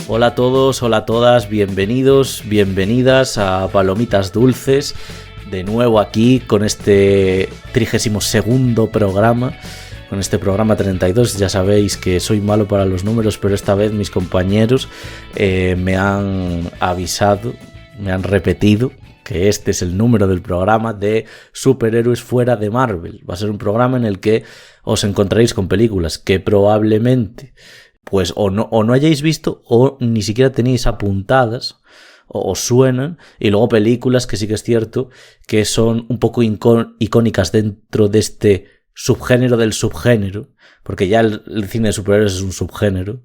Hola a todos, hola a todas, bienvenidos, bienvenidas a Palomitas Dulces, de nuevo aquí con este 32º programa, con este programa 32. Ya sabéis que soy malo para los números, pero esta vez mis compañeros me han avisado, me han repetido que este es el número del programa de superhéroes fuera de Marvel. Va a ser un programa en el que os encontraréis con películas que probablemente pues o no hayáis visto o ni siquiera tenéis apuntadas o os suenan, y luego películas que sí que es cierto que son un poco icónicas dentro de este subgénero del subgénero, porque ya el cine de superhéroes es un subgénero,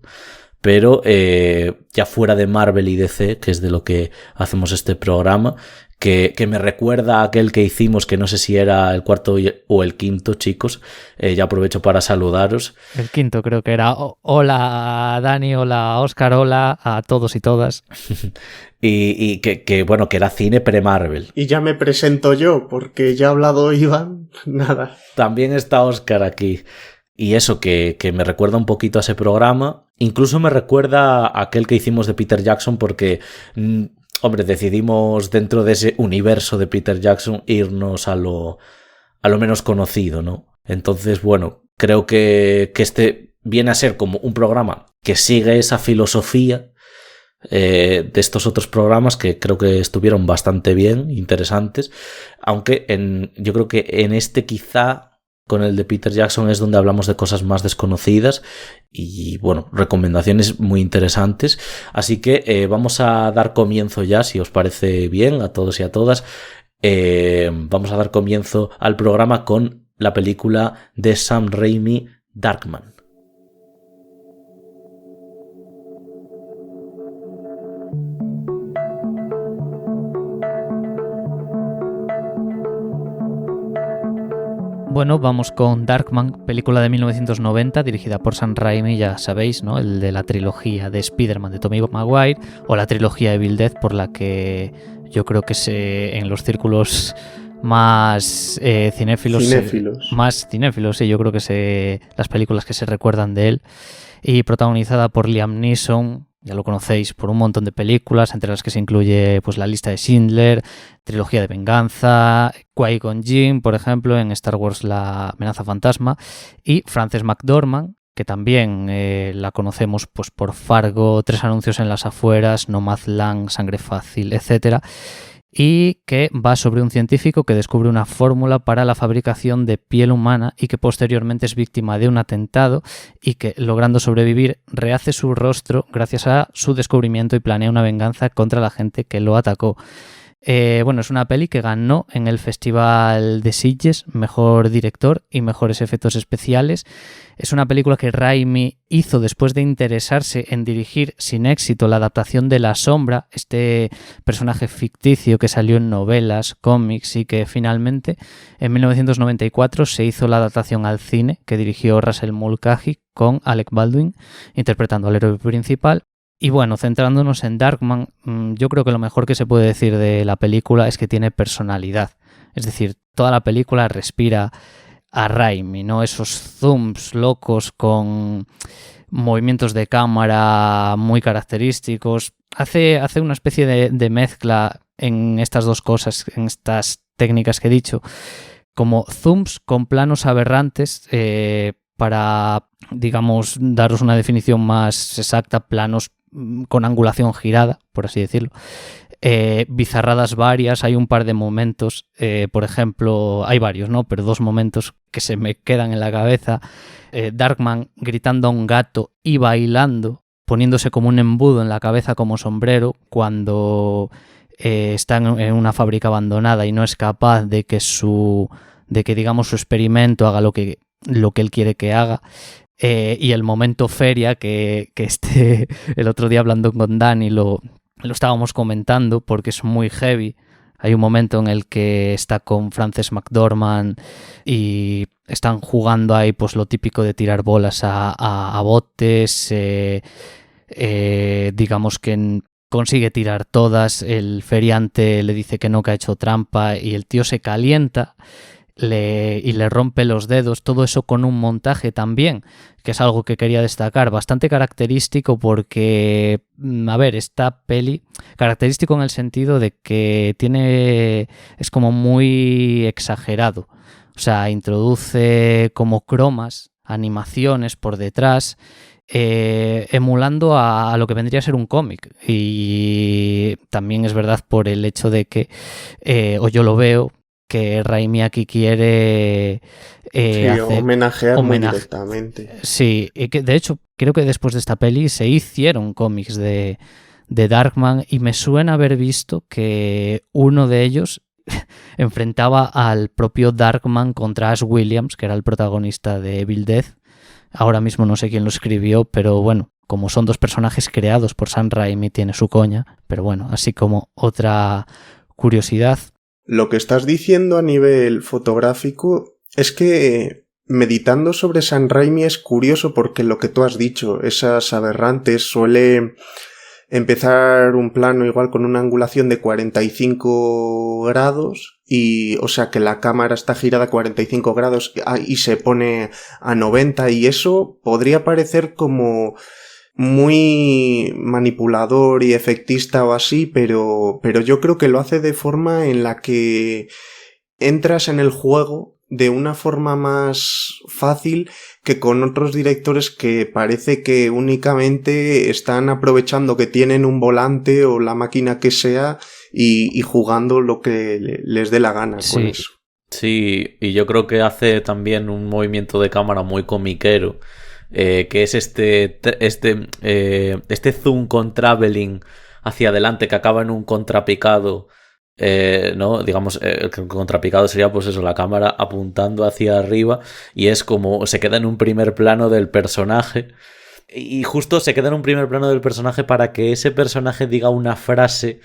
pero ya fuera de Marvel y DC, que es de lo que hacemos este programa, que me recuerda a aquel que hicimos, que no sé si era el cuarto o el quinto, chicos. Ya aprovecho para saludaros. El quinto creo que era. Hola Dani, hola Óscar, hola a todos y todas. y que bueno, que era cine pre-Marvel. Y ya me presento yo, porque ya ha hablado Iván, nada. También está Óscar aquí. Y eso, que me recuerda un poquito a ese programa. Incluso me recuerda a aquel que hicimos de Peter Jackson, porque hombre, decidimos dentro de ese universo de Peter Jackson irnos a lo menos conocido, ¿no? Entonces, bueno, creo que este viene a ser como un programa que sigue esa filosofía de estos otros programas, que creo que estuvieron bastante bien, interesantes, aunque yo creo que en este quizá con el de Peter Jackson es donde hablamos de cosas más desconocidas y, bueno, recomendaciones muy interesantes. Así que vamos a dar comienzo ya, si os parece bien, a todos y a todas. Vamos a dar comienzo al programa con la película de Sam Raimi, Darkman. Bueno, vamos con Darkman, película de 1990 dirigida por Sam Raimi, ya sabéis, ¿no? El de la trilogía de Spider-Man de Tobey Maguire, o la trilogía Evil Dead, por la que yo creo que en los círculos más cinéfilos, sí, yo creo que las películas que se recuerdan de él, y protagonizada por Liam Neeson. Ya lo conocéis por un montón de películas, entre las que se incluye pues La lista de Schindler, Trilogía de Venganza, Qui-Gon Jinn, por ejemplo, en Star Wars La amenaza fantasma, y Frances McDormand, que también la conocemos pues por Fargo, Tres anuncios en las afueras, Nomadland, Sangre fácil, etc., y que va sobre un científico que descubre una fórmula para la fabricación de piel humana y que posteriormente es víctima de un atentado y que, logrando sobrevivir, rehace su rostro gracias a su descubrimiento y planea una venganza contra la gente que lo atacó. Bueno, es una peli que ganó en el Festival de Sitges Mejor Director y Mejores Efectos Especiales. Es una película que Raimi hizo después de interesarse en dirigir sin éxito la adaptación de La Sombra, este personaje ficticio que salió en novelas, cómics y que finalmente en 1994 se hizo la adaptación al cine que dirigió Russell Mulcahy con Alec Baldwin interpretando al héroe principal. Y bueno, centrándonos en Darkman, yo creo que lo mejor que se puede decir de la película es que tiene personalidad. Es decir, toda la película respira a Raimi, ¿no? Esos zooms locos con movimientos de cámara muy característicos. Hace una especie de mezcla en estas dos cosas, en estas técnicas que he dicho, como zooms con planos aberrantes, para, digamos, daros una definición más exacta, planos con angulación girada, por así decirlo, bizarradas varias. Hay un par de momentos, por ejemplo, hay varios, ¿no? Pero dos momentos que se me quedan en la cabeza. Darkman gritando a un gato y bailando, poniéndose como un embudo en la cabeza como sombrero cuando está en una fábrica abandonada y no es capaz de que digamos su experimento haga lo que él quiere que haga. Y el momento feria que el otro día hablando con Dani lo estábamos comentando porque es muy heavy. Hay un momento en el que está con Frances McDormand y están jugando ahí pues lo típico de tirar bolas a botes, digamos que consigue tirar todas, el feriante le dice que no, que ha hecho trampa y el tío se calienta y le rompe los dedos, todo eso con un montaje también, que es algo que quería destacar, bastante característico porque, a ver, esta peli, característico en el sentido de que es como muy exagerado, o sea, introduce como cromas, animaciones por detrás, emulando a lo que vendría a ser un cómic, y también es verdad por el hecho de que, o yo lo veo, que Raimi aquí quiere hacer homenajear muy directamente. Sí, y que de hecho creo que después de esta peli se hicieron cómics de Darkman y me suena haber visto que uno de ellos enfrentaba al propio Darkman contra Ash Williams, que era el protagonista de Evil Dead. Ahora mismo no sé quién lo escribió, pero bueno, como son dos personajes creados por Sam Raimi tiene su coña, pero bueno, así como otra curiosidad. Lo que estás diciendo a nivel fotográfico es que meditando sobre Sam Raimi es curioso porque lo que tú has dicho, esas aberrantes, suele empezar un plano igual con una angulación de 45 grados y, o sea, que la cámara está girada a 45 grados y se pone a 90 y eso podría parecer como muy manipulador y efectista o así, pero yo creo que lo hace de forma en la que entras en el juego de una forma más fácil que con otros directores que parece que únicamente están aprovechando que tienen un volante o la máquina que sea y jugando lo que les dé la gana con eso. Sí, y yo creo que hace también un movimiento de cámara muy comiquero, que es este zoom con traveling hacia adelante que acaba en un contrapicado, ¿no? Digamos, el contrapicado sería pues eso, la cámara apuntando hacia arriba y es como se queda en un primer plano del personaje y justo se queda en un primer plano del personaje para que ese personaje diga una frase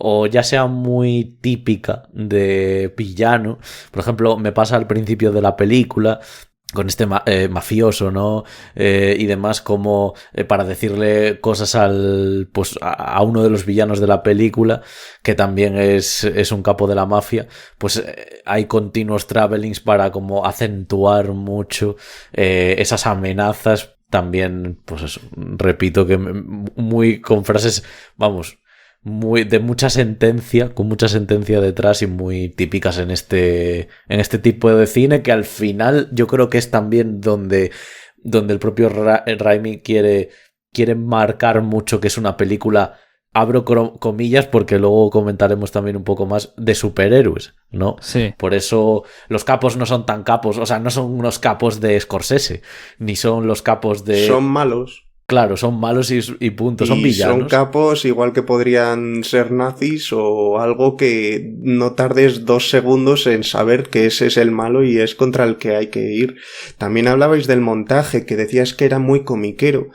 o ya sea muy típica de villano. Por ejemplo, me pasa al principio de la película con este mafioso, ¿no? Y demás, como para decirle cosas a uno de los villanos de la película, que también es un capo de la mafia, pues hay continuos travelings para como acentuar mucho esas amenazas. También, pues eso, repito que muy con frases, vamos, muy de mucha sentencia, con mucha sentencia detrás y muy típicas en este tipo de cine, que al final yo creo que es también donde el propio Raimi quiere marcar mucho que es una película, abro comillas porque luego comentaremos también un poco más, de superhéroes, ¿no? Sí. Por eso los capos no son tan capos, o sea, no son unos capos de Scorsese, ni son los capos de... Son malos. Claro, son malos y punto, son villanos. Son capos igual que podrían ser nazis o algo que no tardes 2 segundos en saber que ese es el malo y es contra el que hay que ir. También hablabais del montaje, que decías que era muy comiquero.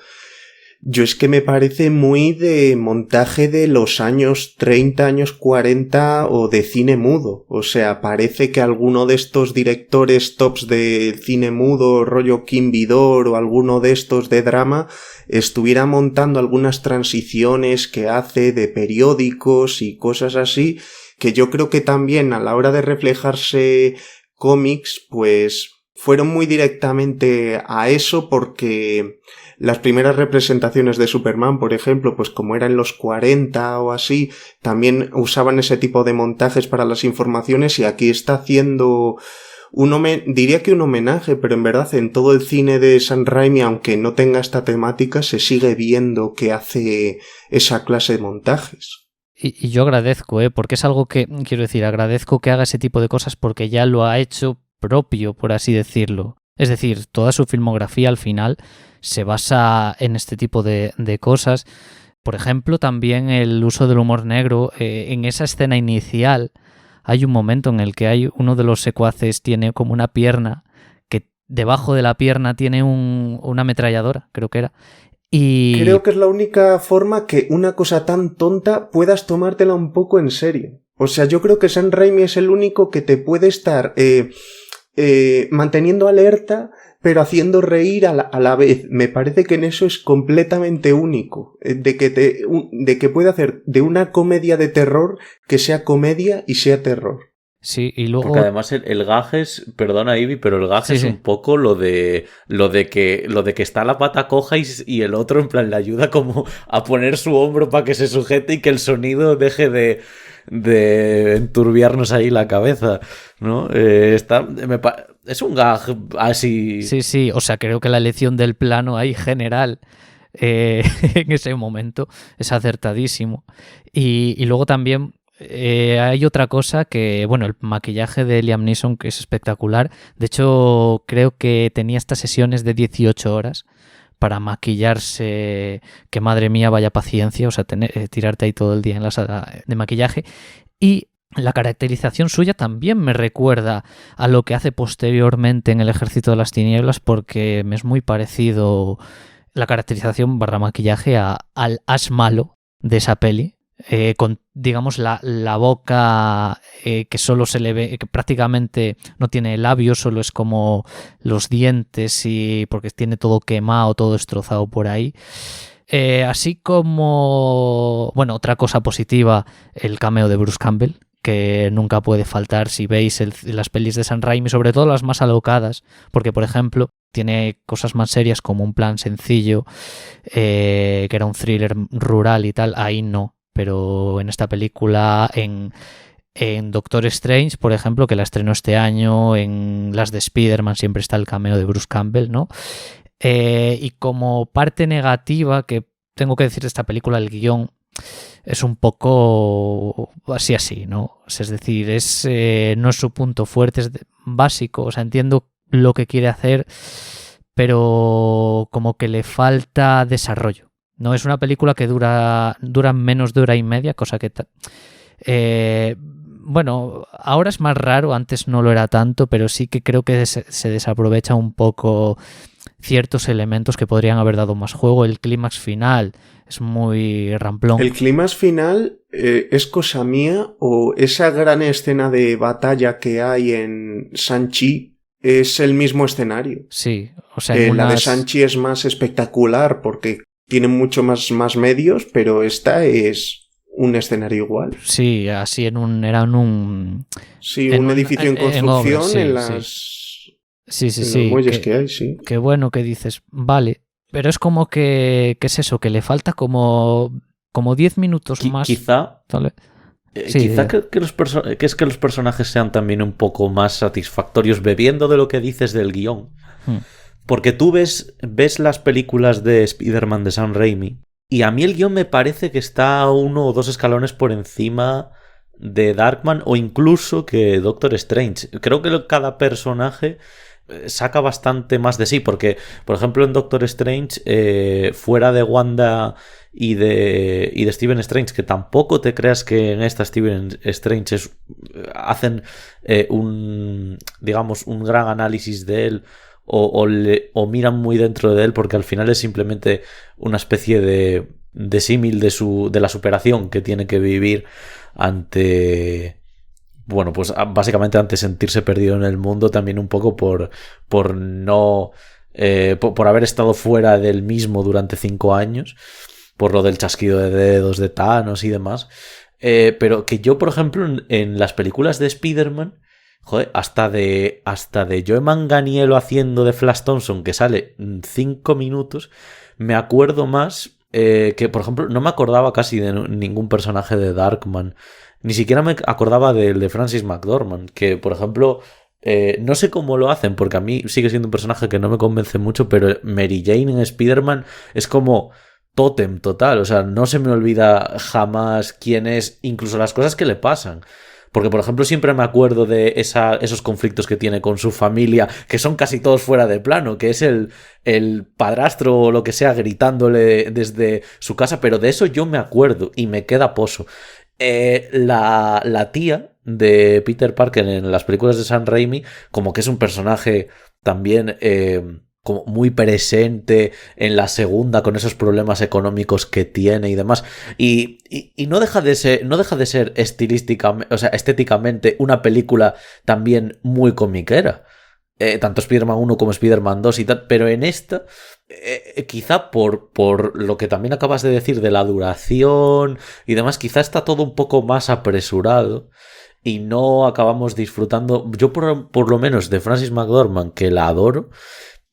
Yo es que me parece muy de montaje de los años 30, años 40 o de cine mudo. O sea, parece que alguno de estos directores tops de cine mudo, rollo Kim Vidor o alguno de estos de drama, estuviera montando algunas transiciones que hace de periódicos y cosas así, que yo creo que también a la hora de reflejarse cómics, pues fueron muy directamente a eso porque... Las primeras representaciones de Superman, por ejemplo, pues como era en los 40 o así, también usaban ese tipo de montajes para las informaciones y aquí está haciendo diría que un homenaje, pero en verdad en todo el cine de Sam Raimi, aunque no tenga esta temática, se sigue viendo que hace esa clase de montajes. Y yo agradezco, porque es algo que, quiero decir, agradezco que haga ese tipo de cosas porque ya lo ha hecho propio, por así decirlo. Es decir, toda su filmografía al final se basa en este tipo de cosas. Por ejemplo, también el uso del humor negro. En esa escena inicial hay un momento en el que hay uno de los secuaces tiene como una pierna, que debajo de la pierna tiene una ametralladora, creo que era. Y creo que es la única forma que una cosa tan tonta puedas tomártela un poco en serio. O sea, yo creo que Sam Raimi es el único que te puede estar... manteniendo alerta, pero haciendo reír a la vez. Me parece que en eso es completamente único. De que puede hacer de una comedia de terror que sea comedia y sea terror. Sí, y luego... Porque además el gag es, perdona Ivy, pero el gag es un poco lo de que está la pata coja y el otro en plan le ayuda como a poner su hombro para que se sujete y que el sonido deje de enturbiarnos ahí la cabeza, ¿no? Es un gag así... Sí, o sea, creo que la elección del plano ahí general en ese momento es acertadísimo. Y luego también... hay otra cosa que, bueno, el maquillaje de Liam Neeson, que es espectacular. De hecho, creo que tenía estas sesiones de 18 horas para maquillarse, que madre mía, vaya paciencia, o sea, tirarte ahí todo el día en la sala de maquillaje. Y la caracterización suya también me recuerda a lo que hace posteriormente en El Ejército de las Tinieblas, porque me es muy parecido la caracterización / maquillaje al Ash malo de esa peli. Con, digamos, la boca que solo se le ve, que prácticamente no tiene labios, solo es como los dientes, y porque tiene todo quemado, todo destrozado por ahí. Así como, bueno, otra cosa positiva, el cameo de Bruce Campbell, que nunca puede faltar si veis las pelis de Sam Raimi, sobre todo las más alocadas, porque, por ejemplo, tiene cosas más serias como Un plan sencillo, que era un thriller rural y tal, ahí no. Pero en esta película, en Doctor Strange, por ejemplo, que la estrenó este año, en las de Spider-Man siempre está el cameo de Bruce Campbell, ¿no? Y como parte negativa que tengo que decir de esta película, el guión es un poco así, ¿no? Es decir, no es su punto fuerte, es básico, o sea, entiendo lo que quiere hacer, pero como que le falta desarrollo. No es una película que dura menos de hora y media, cosa que... bueno, ahora es más raro, antes no lo era tanto, pero sí que creo que se desaprovecha un poco ciertos elementos que podrían haber dado más juego. El clímax final es muy ramplón. ¿El clímax final es cosa mía o esa gran escena de batalla que hay en Shang-Chi es el mismo escenario? Sí, o sea... La de Shang-Chi es más espectacular porque... tiene mucho más medios, pero esta es un escenario igual. Sí, así era en un... Sí, un edificio en construcción obras, sí, en las... Sí. En los muelles que hay, sí. Qué bueno que dices, vale, pero es como que... ¿Qué es eso? Que le falta como 10 minutos más. Quizá... ¿vale? Quizá que los personajes sean también un poco más satisfactorios bebiendo de lo que dices del guión. Porque tú ves las películas de Spider-Man de Sam Raimi y a mí el guión me parece que está 1 o 2 escalones por encima de Darkman o incluso que Doctor Strange. Creo que cada personaje saca bastante más de sí, porque, por ejemplo, en Doctor Strange, fuera de Wanda y de Stephen Strange, que tampoco te creas que en esta Stephen Strange hacen un gran análisis de él, o miran muy dentro de él, porque al final es simplemente una especie de símil de la superación que tiene que vivir ante... Bueno, pues básicamente ante sentirse perdido en el mundo, también un poco por no... por haber estado fuera del mismo durante 5 años, por lo del chasquido de dedos de Thanos y demás. Pero que yo, por ejemplo, en las películas de Spider-Man, joder, hasta de Joe Manganiello haciendo de Flash Thompson, que sale 5 minutos, me acuerdo más que, por ejemplo, no me acordaba casi de ningún personaje de Darkman. Ni siquiera me acordaba del de Francis McDormand, que, por ejemplo, no sé cómo lo hacen, porque a mí sigue siendo un personaje que no me convence mucho, pero Mary Jane en Spider-Man es como tótem total. O sea, no se me olvida jamás quién es, incluso las cosas que le pasan. Porque, por ejemplo, siempre me acuerdo de esos conflictos que tiene con su familia, que son casi todos fuera de plano, que es el padrastro o lo que sea gritándole desde su casa, pero de eso yo me acuerdo y me queda poso. La tía de Peter Parker en las películas de Sam Raimi, como que es un personaje también como muy presente en la segunda, con esos problemas económicos que tiene y demás, y no deja de ser estilísticamente, o sea, estéticamente una película también muy comiquera. tanto Spider-Man 1 como Spider-Man 2 y tal, pero en esta, quizá por lo que también acabas de decir de la duración y demás, quizá está todo un poco más apresurado y no acabamos disfrutando, yo por lo menos de Frances McDormand, que la adoro,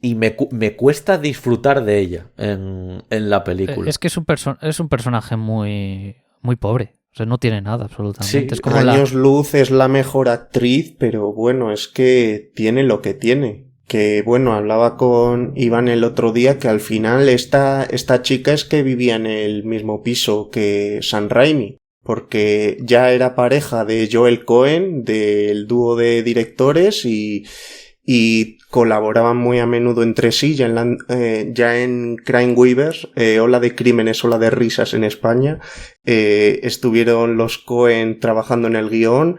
y me cuesta disfrutar de ella en la película. Es que es un personaje muy, muy pobre. O sea, no tiene nada, absolutamente. Sí, es como años luz es la mejor actriz, pero bueno, es que tiene lo que tiene. Que bueno, hablaba con Iván el otro día que al final esta chica es que vivía en el mismo piso que Sam Raimi, porque ya era pareja de Joel Cohen, del dúo de directores, y colaboraban muy a menudo entre sí, ya en Crime Weavers, Ola de Crímenes, Ola de Risas en España, estuvieron los Cohen trabajando en el guión,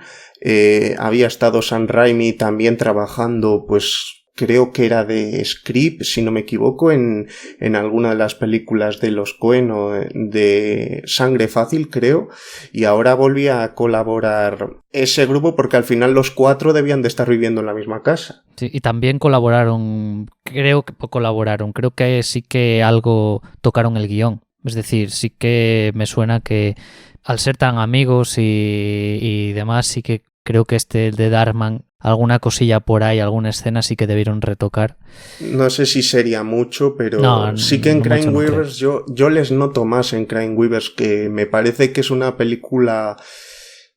había estado Sam Raimi también trabajando, pues creo que era de script, si no me equivoco, en alguna de las películas de los Coen o de Sangre Fácil, creo, y ahora volvía a colaborar ese grupo porque al final los 4 debían de estar viviendo en la misma casa. Sí, y también creo que sí que algo tocaron el guión. Es decir, sí que me suena que al ser tan amigos y demás, sí que creo que el de Darkman, alguna cosilla por ahí, alguna escena sí que debieron retocar. No sé si sería mucho, pero sí que en Crime Weavers yo les noto más en Crime Weavers, que me parece que es una película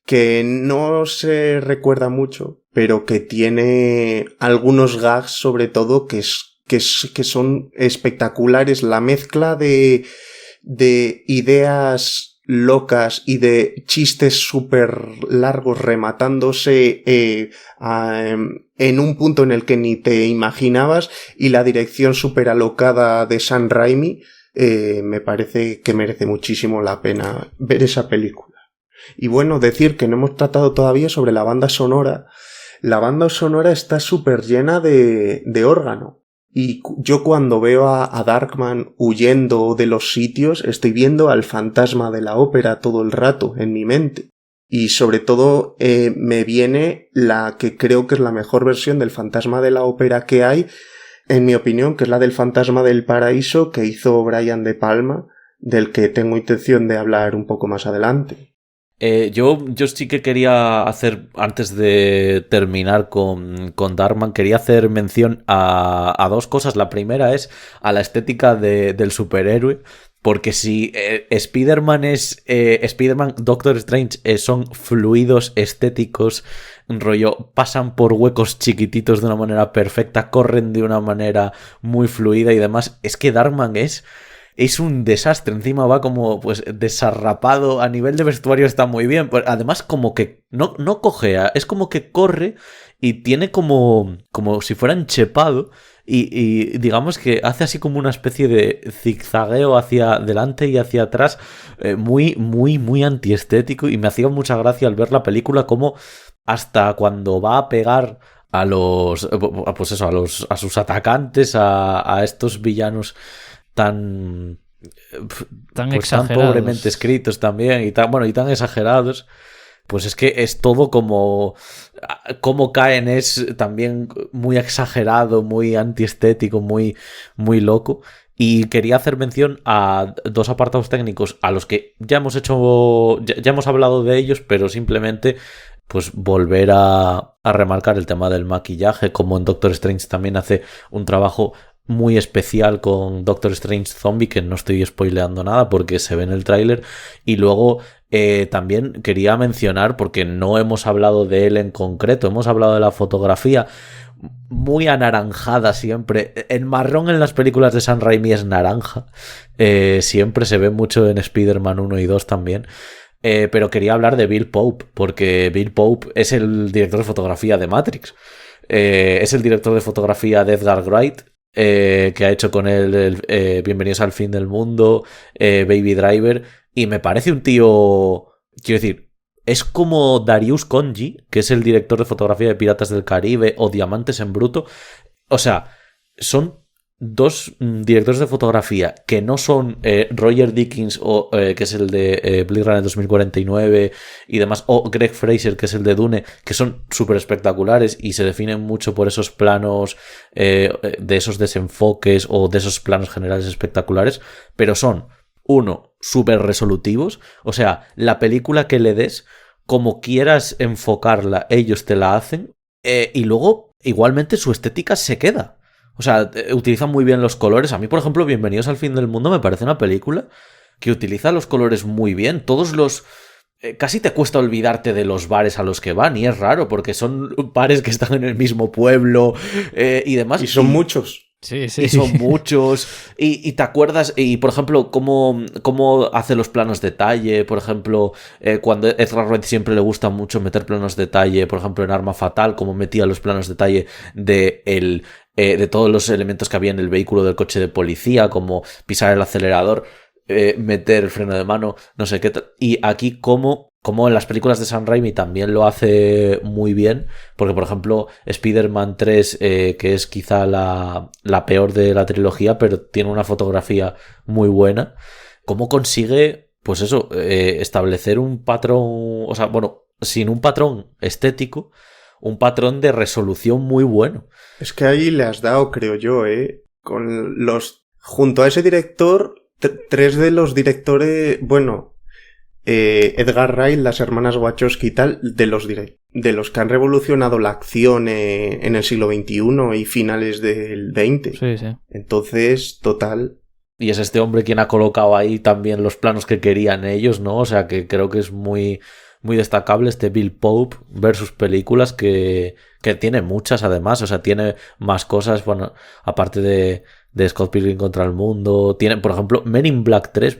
que no se recuerda mucho, pero que tiene algunos gags sobre todo que son espectaculares. La mezcla de ideas locas y de chistes súper largos rematándose en un punto en el que ni te imaginabas, y la dirección súper alocada de Sam Raimi, me parece que merece muchísimo la pena ver esa película. Y bueno, decir que no hemos tratado todavía sobre la banda sonora. La banda sonora está súper llena de órgano. Y yo cuando veo a Darkman huyendo de los sitios, estoy viendo al fantasma de la ópera todo el rato en mi mente. Y sobre todo me viene la que creo que es la mejor versión del fantasma de la ópera que hay, en mi opinión, que es la del fantasma del paraíso que hizo Brian De Palma, del que tengo intención de hablar un poco más adelante. Yo sí que quería hacer, antes de terminar con Darkman, quería hacer mención a dos cosas. La primera es a la estética del superhéroe, porque si Spider-Man Doctor Strange son fluidos estéticos, rollo, pasan por huecos chiquititos de una manera perfecta, corren de una manera muy fluida y demás, es que Darkman es un desastre. Encima va como pues desarrapado. A nivel de vestuario está muy bien. Además como que no cojea. Es como que corre y tiene como si fuera enchepado. Y digamos que hace así como una especie de zigzagueo hacia adelante y hacia atrás. Muy, muy, muy antiestético. Y me hacía mucha gracia al ver la película como hasta cuando va a pegar a los... pues eso, a sus atacantes, a estos villanos tan pobremente escritos también y tan exagerados, pues es que es todo como caen, es también muy exagerado, muy antiestético, muy, muy loco. Y quería hacer mención a dos apartados técnicos a los que ya hemos hablado de ellos, pero simplemente pues volver a remarcar el tema del maquillaje, como en Doctor Strange también hace un trabajo muy especial con Doctor Strange Zombie, que no estoy spoileando nada porque se ve en el tráiler. Y luego también quería mencionar, porque no hemos hablado de él en concreto, hemos hablado de la fotografía muy anaranjada siempre. El marrón en las películas de Sam Raimi es naranja, siempre se ve mucho en Spider-Man 1 y 2 también. Pero quería hablar de Bill Pope, porque Bill Pope es el director de fotografía de Matrix, es el director de fotografía de Edgar Wright, que ha hecho con él Bienvenidos al fin del mundo, Baby Driver, y me parece un tío, quiero decir, es como Darius Khondji, que es el director de fotografía de Piratas del Caribe o Diamantes en Bruto. O sea, son dos directores de fotografía que no son Roger Deakins, que es el de Blade Runner 2049 y demás, o Greg Fraser, que es el de Dune, que son súper espectaculares y se definen mucho por esos planos, de esos desenfoques o de esos planos generales espectaculares, pero son, uno, súper resolutivos, o sea, la película que le des, como quieras enfocarla, ellos te la hacen, y luego, igualmente, su estética se queda. O sea, utilizan muy bien los colores. A mí, por ejemplo, Bienvenidos al fin del mundo me parece una película que utiliza los colores muy bien. Todos los... casi te cuesta olvidarte de los bares a los que van, y es raro porque son bares que están en el mismo pueblo y demás. Y son muchos. Sí, sí. Y son muchos. Y te acuerdas, y por ejemplo, cómo hace los planos detalle. Por ejemplo, cuando Edgar Wright siempre le gusta mucho meter planos detalle, por ejemplo, en Arma Fatal, como metía los planos detalle de todos los elementos que había en el vehículo del coche de policía, como pisar el acelerador, meter el freno de mano, no sé qué tal. Y aquí como en las películas de Sam Raimi también lo hace muy bien, porque por ejemplo Spider-Man 3, que es quizá la peor de la trilogía, pero tiene una fotografía muy buena, cómo consigue, pues eso, establecer un patrón, o sea, bueno, sin un patrón estético, un patrón de resolución muy bueno. Es que ahí le has dado, creo yo, junto a ese director, tres de los directores, bueno, Edgar Wright, las hermanas Wachowski y tal, de los que han revolucionado la acción en el siglo XXI y finales del XX. Sí, sí. Entonces, total. Y es este hombre quien ha colocado ahí también los planos que querían ellos, ¿no? O sea, que creo que es muy, muy destacable este Bill Pope versus películas que tiene muchas además. O sea, tiene más cosas, bueno, aparte de Scott Pilgrim contra el mundo. Tiene, por ejemplo, Men in Black 3,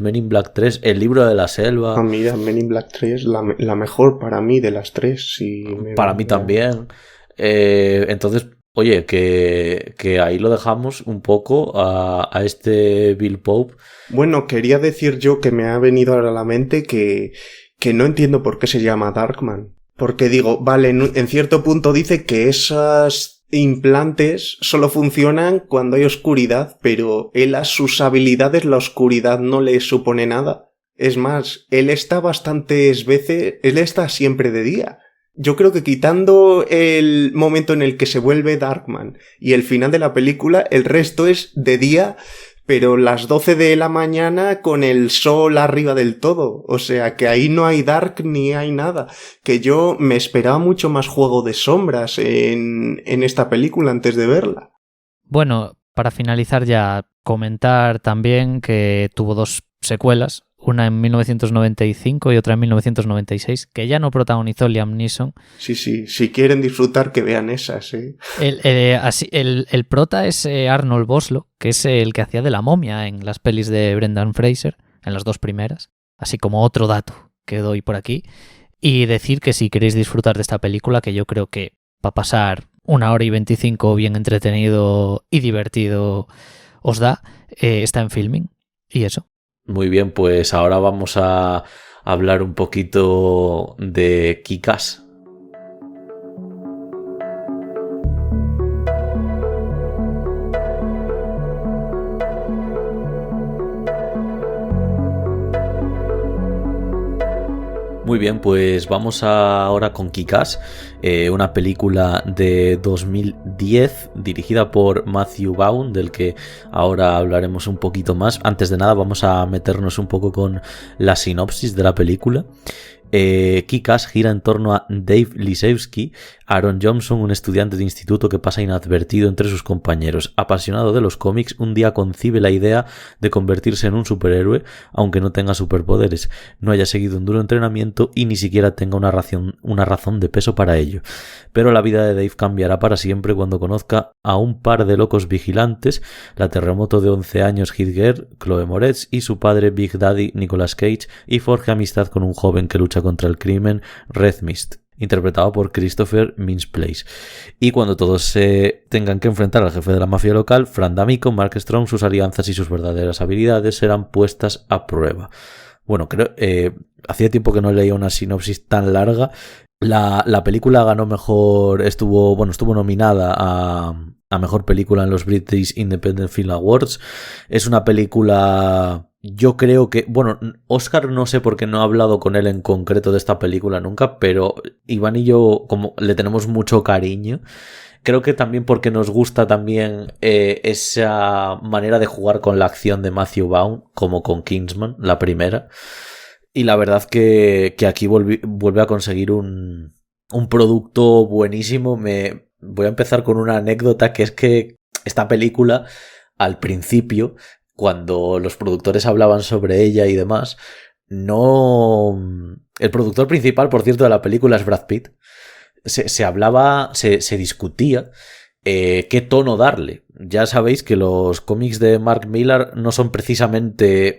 El libro de la selva. Ah, mira, Men in Black 3, la mejor para mí de las tres. Si para mí también. Entonces, oye, que ahí lo dejamos un poco a este Bill Pope. Bueno, quería decir yo que me ha venido ahora a la mente que no entiendo por qué se llama Darkman. Porque digo, vale, en cierto punto dice que esas implantes solo funcionan cuando hay oscuridad, pero él a sus habilidades la oscuridad no le supone nada. Es más, él está siempre de día. Yo creo que quitando el momento en el que se vuelve Darkman y el final de la película, el resto es de día, pero las 12 de la mañana con el sol arriba del todo. O sea, que ahí no hay dark ni hay nada. Que yo me esperaba mucho más juego de sombras en esta película antes de verla. Bueno, para finalizar ya, comentar también que tuvo dos secuelas. Una en 1995 y otra en 1996, que ya no protagonizó Liam Neeson. Sí, si quieren disfrutar que vean esas, El prota es Arnold Vosloo, que es el que hacía de la momia en las pelis de Brendan Fraser, en las dos primeras, así como otro dato que doy por aquí. Y decir que si queréis disfrutar de esta película, que yo creo que va a pasar 1 hora y 25 bien entretenido y divertido os da, está en Filming, y eso. Muy bien, pues ahora vamos a hablar un poquito de Kick-Ass. Muy bien, pues vamos ahora con Kick-Ass, una película de 2010 dirigida por Matthew Vaughn, del que ahora hablaremos un poquito más. Antes de nada vamos a meternos un poco con la sinopsis de la película. Kick-Ass gira en torno a Dave Lisewski, Aaron Johnson, un estudiante de instituto que pasa inadvertido entre sus compañeros. Apasionado de los cómics, un día concibe la idea de convertirse en un superhéroe, aunque no tenga superpoderes, no haya seguido un duro entrenamiento y ni siquiera tenga una razón de peso para ello. Pero la vida de Dave cambiará para siempre cuando conozca a un par de locos vigilantes, la terremoto de 11 años Heath Girl, Chloe Moretz, y su padre Big Daddy Nicolas Cage, y forje amistad con un joven que lucha contra el crimen, Red Mist, interpretado por Christopher Mintz-Plasse. Y cuando todos se tengan que enfrentar al jefe de la mafia local, Frank D'Amico, Mark Strong, sus alianzas y sus verdaderas habilidades serán puestas a prueba. Bueno, creo hacía tiempo que no leía una sinopsis tan larga. La película ganó mejor, estuvo nominada a mejor película en los British Independent Film Awards. Es una película, yo creo que, bueno, Oscar no sé por qué no he hablado con él en concreto de esta película nunca, pero Iván y yo como le tenemos mucho cariño. Creo que también porque nos gusta también esa manera de jugar con la acción de Matthew Vaughn, como con Kingsman, la primera. Y la verdad que aquí vuelve a conseguir un producto buenísimo. Voy a empezar con una anécdota, que es que esta película, al principio, cuando los productores hablaban sobre ella y demás, no... El productor principal, por cierto, de la película es Brad Pitt. Se hablaba, se discutía qué tono darle. Ya sabéis que los cómics de Mark Millar no son precisamente,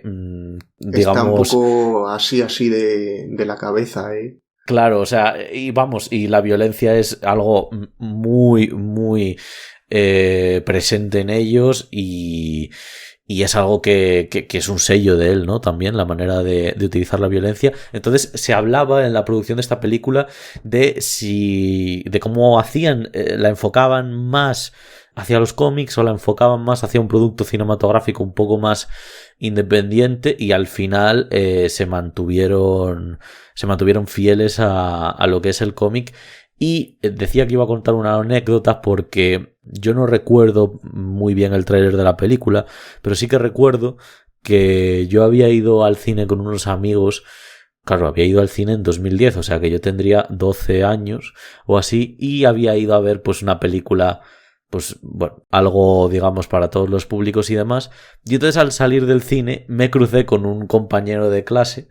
digamos... Está un poco así de la cabeza, ¿eh? Claro, o sea, y vamos, y la violencia es algo muy, muy presente en ellos y es algo que es un sello de él, ¿no? También la manera de utilizar la violencia. Entonces se hablaba en la producción de esta película de cómo hacían, la enfocaban más hacia los cómics o la enfocaban más hacia un producto cinematográfico un poco más independiente, y al final se mantuvieron fieles a lo que es el cómic. Y decía que iba a contar una anécdota porque yo no recuerdo muy bien el tráiler de la película, pero sí que recuerdo que yo había ido al cine con unos amigos. Claro, había ido al cine en 2010, o sea que yo tendría 12 años o así, y había ido a ver pues una película, pues bueno, algo digamos para todos los públicos y demás. Y entonces al salir del cine me crucé con un compañero de clase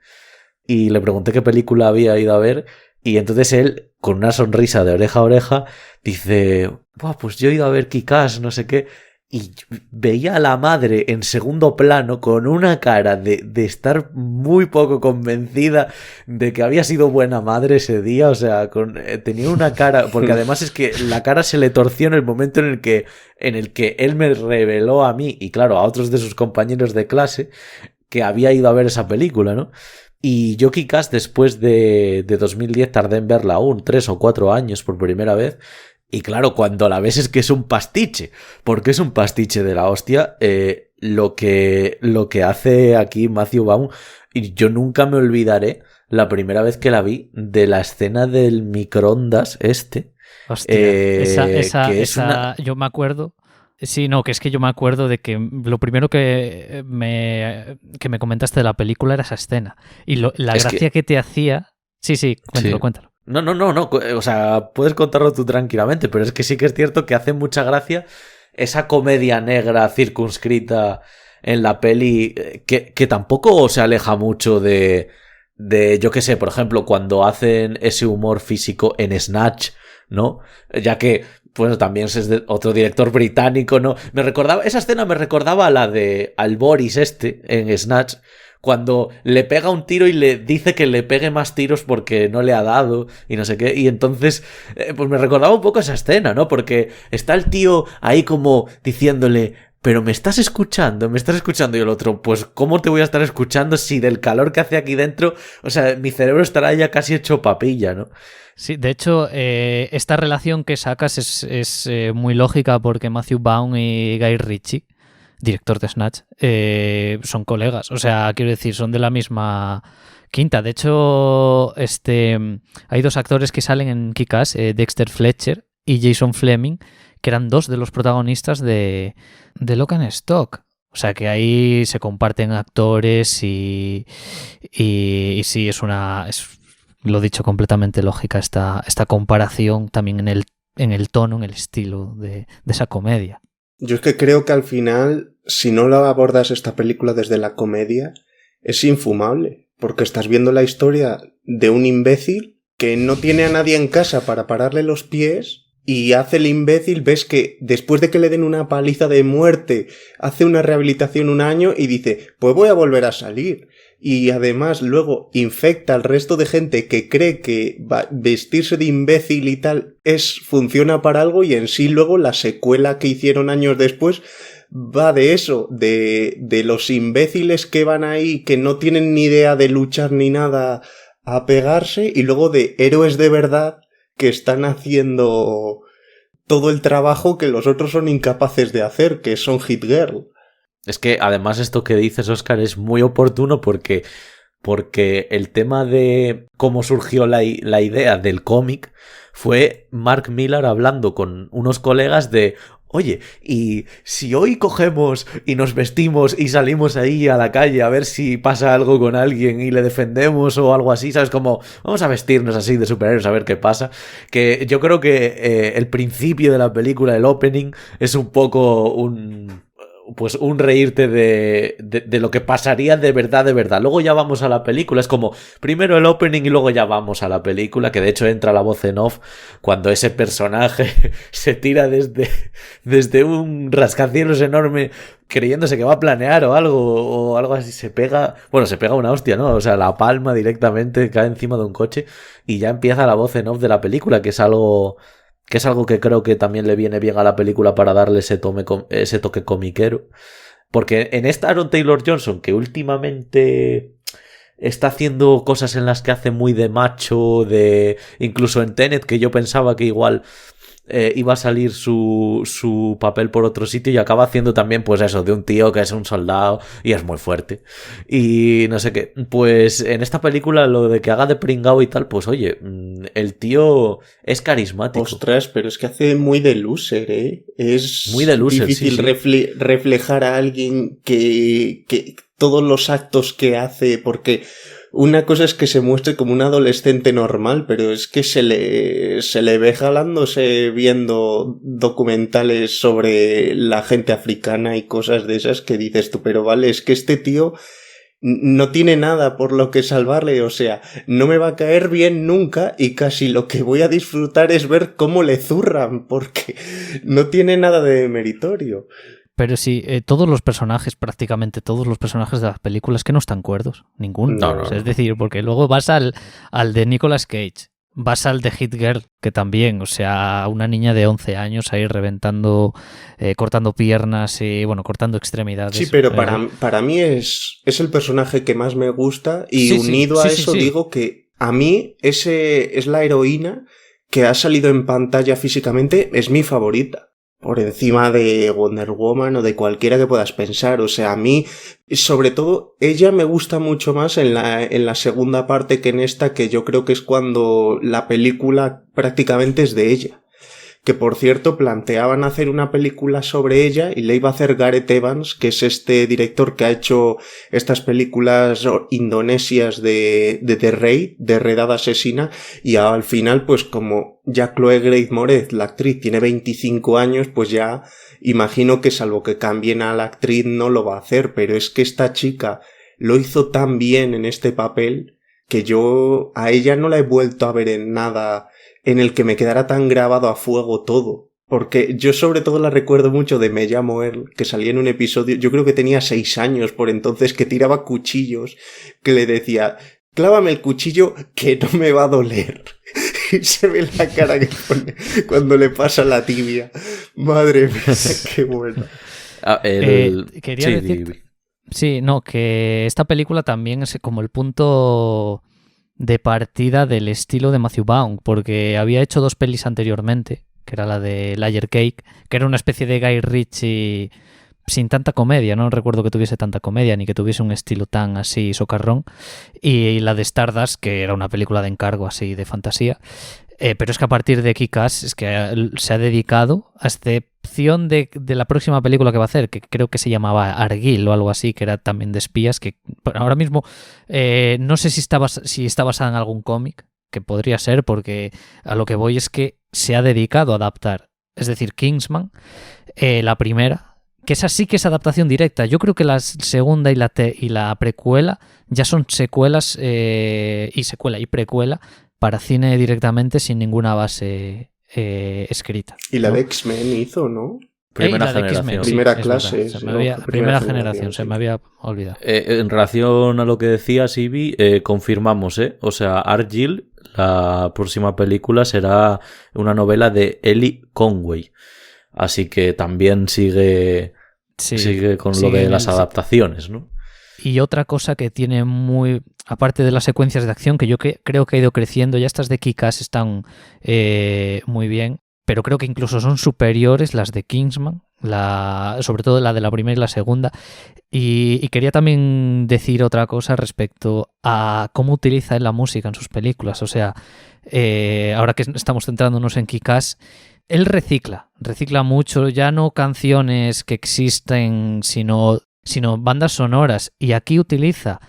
y le pregunté qué película había ido a ver. Y entonces él, con una sonrisa de oreja a oreja, dice, buah, pues yo he ido a ver Kick-Ass, no sé qué. Y veía a la madre en segundo plano con una cara de estar muy poco convencida de que había sido buena madre ese día. O sea, tenía una cara, porque además es que la cara se le torció en el momento en el que él me reveló a mí y claro, a otros de sus compañeros de clase que había ido a ver esa película, ¿no? Y yo Kick-Ass después de 2010 tardé en verla aún 3 o 4 años por primera vez. Y claro, cuando la ves es que es un pastiche, porque es un pastiche de la hostia lo que hace aquí Matthew Vaughn. Y yo nunca me olvidaré la primera vez que la vi de la escena del microondas Hostia, esa yo me acuerdo. Sí, no, que es que yo me acuerdo de que lo primero que me comentaste de la película era esa escena. Y la gracia que te hacía... Sí, cuéntalo. No. O sea, puedes contarlo tú tranquilamente, pero es que sí que es cierto que hace mucha gracia esa comedia negra circunscrita en la peli, que tampoco se aleja mucho de yo qué sé, por ejemplo, cuando hacen ese humor físico en Snatch, ¿no? Ya que, bueno, también es de otro director británico, ¿no? Esa escena me recordaba a la de al Boris en Snatch, cuando le pega un tiro y le dice que le pegue más tiros porque no le ha dado y no sé qué. Y entonces, pues me recordaba un poco esa escena, ¿no? Porque está el tío ahí como diciéndole, pero ¿me estás escuchando? Y el otro, pues ¿cómo te voy a estar escuchando si del calor que hace aquí dentro, o sea, mi cerebro estará ya casi hecho papilla, ¿no? Sí, de hecho, esta relación que sacas es muy lógica porque Matthew Vaughn y Guy Ritchie, director de Snatch, son colegas. O sea, quiero decir, son de la misma quinta. De hecho, hay dos actores que salen en Kick-Ass, Dexter Fletcher y Jason Fleming, que eran dos de los protagonistas de Lock and Stock. O sea que ahí se comparten actores y sí, es lo dicho, completamente lógica esta comparación también en el tono, en el estilo de esa comedia. Yo es que creo que al final, si no lo abordas esta película desde la comedia, es infumable, porque estás viendo la historia de un imbécil que no tiene a nadie en casa para pararle los pies y hace el imbécil, ves que después de que le den una paliza de muerte, hace una rehabilitación 1 año y dice, pues voy a volver a salir. Y además luego infecta al resto de gente que cree que vestirse de imbécil y tal funciona para algo, y en sí luego la secuela que hicieron años después va de eso, de los imbéciles que van ahí, que no tienen ni idea de luchar ni nada, a pegarse, y luego de héroes de verdad que están haciendo todo el trabajo que los otros son incapaces de hacer, que son Hit Girl. Es que además esto que dices, Óscar, es muy oportuno porque el tema de cómo surgió la idea del cómic fue Mark Millar hablando con unos colegas de: oye, y si hoy cogemos y nos vestimos y salimos ahí a la calle a ver si pasa algo con alguien y le defendemos o algo así, ¿sabes? Como vamos a vestirnos así de superhéroes a ver qué pasa. Que yo creo que el principio de la película, el opening, es un poco un reírte de lo que pasaría de verdad, de verdad. Luego ya vamos a la película. Es como primero el opening y luego ya vamos a la película, que de hecho entra la voz en off cuando ese personaje se tira desde un rascacielos enorme creyéndose que va a planear o algo así. Se pega una hostia, ¿no? O sea, la palma directamente, cae encima de un coche y ya empieza la voz en off de la película, que es algo que creo que también le viene bien a la película para darle ese toque comiquero. Porque en esta Aaron Taylor-Johnson, que últimamente está haciendo cosas en las que hace muy de macho, incluso en Tenet, que yo pensaba que igual iba a salir su papel por otro sitio, y acaba haciendo también pues eso, de un tío que es un soldado y es muy fuerte y no sé qué. Pues en esta película lo de que haga de pringao y tal, pues oye, el tío es carismático. Ostras, pero es que hace muy de loser, ¿eh? Es muy de loser, difícil sí. reflejar a alguien que todos los actos que hace, porque una cosa es que se muestre como un adolescente normal, pero es que se le ve jalándose viendo documentales sobre la gente africana y cosas de esas que dices tú, pero vale, es que este tío no tiene nada por lo que salvarle, o sea, no me va a caer bien nunca y casi lo que voy a disfrutar es ver cómo le zurran, porque no tiene nada de meritorio. Pero sí, prácticamente todos los personajes de las películas que no están cuerdos, ninguno. No. O sea, es decir, porque luego vas al de Nicolas Cage, vas al de Hit Girl, que también, o sea, una niña de 11 años ahí reventando, cortando piernas y, bueno, cortando extremidades. Sí, pero para mí es el personaje que más me gusta y sí, unido a eso digo que a mí ese es la heroína que ha salido en pantalla físicamente, es mi favorita. Por encima de Wonder Woman o de cualquiera que puedas pensar. O sea, a mí, sobre todo, ella me gusta mucho más en la segunda parte que en esta, que yo creo que es cuando la película prácticamente es de ella. Que por cierto planteaban hacer una película sobre ella y le iba a hacer Gareth Evans, que es este director que ha hecho estas películas indonesias de The Raid, de Redada Asesina, y al final pues como ya Chloe Grace Moretz, la actriz, tiene 25 años, pues ya imagino que salvo que cambien a la actriz no lo va a hacer, pero es que esta chica lo hizo tan bien en este papel que yo a ella no la he vuelto a ver en nada en el que me quedara tan grabado a fuego todo. Porque yo sobre todo la recuerdo mucho de Me llamo Earl, que salía en un episodio, yo creo que tenía 6 años por entonces, que tiraba cuchillos, que le decía, clávame el cuchillo que no me va a doler. Y se ve la cara que pone cuando le pasa la tibia. Madre mía, qué bueno. Quería decir... Sí, no, que esta película también es como el punto de partida del estilo de Matthew Vaughn, porque había hecho 2 pelis anteriormente, que era la de Layer Cake, que era una especie de Guy Ritchie sin tanta comedia, no recuerdo que tuviese tanta comedia ni que tuviese un estilo tan así socarrón, y la de Stardust, que era una película de encargo así de fantasía. Pero es que a partir de Kick-Ass es que se ha dedicado, a excepción de la próxima película que va a hacer, que creo que se llamaba Argyll o algo así, que era también de espías, que ahora mismo no sé si está basada en algún cómic, que podría ser, porque a lo que voy es que se ha dedicado a adaptar, es decir, Kingsman, la primera, que esa sí que es adaptación directa. Yo creo que la segunda y la precuela ya son secuelas y secuela y precuela para cine directamente sin ninguna base escrita. Y la de X-Men hizo, ¿no? Primera generación. Sí, primera clase. Primera generación, se me había olvidado. En relación a lo que decías, Ibi, confirmamos, O sea, Argyll, la próxima película será una novela de Ellie Conway. Así que también sigue con lo de las adaptaciones, ¿no? Y otra cosa que tiene muy... Aparte de las secuencias de acción, que yo creo que ha ido creciendo, ya estas de Kick-Ass están muy bien, pero creo que incluso son superiores las de Kingsman, sobre todo la de la primera y la segunda. Y quería también decir otra cosa respecto a cómo utiliza él la música en sus películas. O sea, ahora que estamos centrándonos en Kick-Ass, él recicla mucho, ya no canciones que existen, sino bandas sonoras. Y aquí utiliza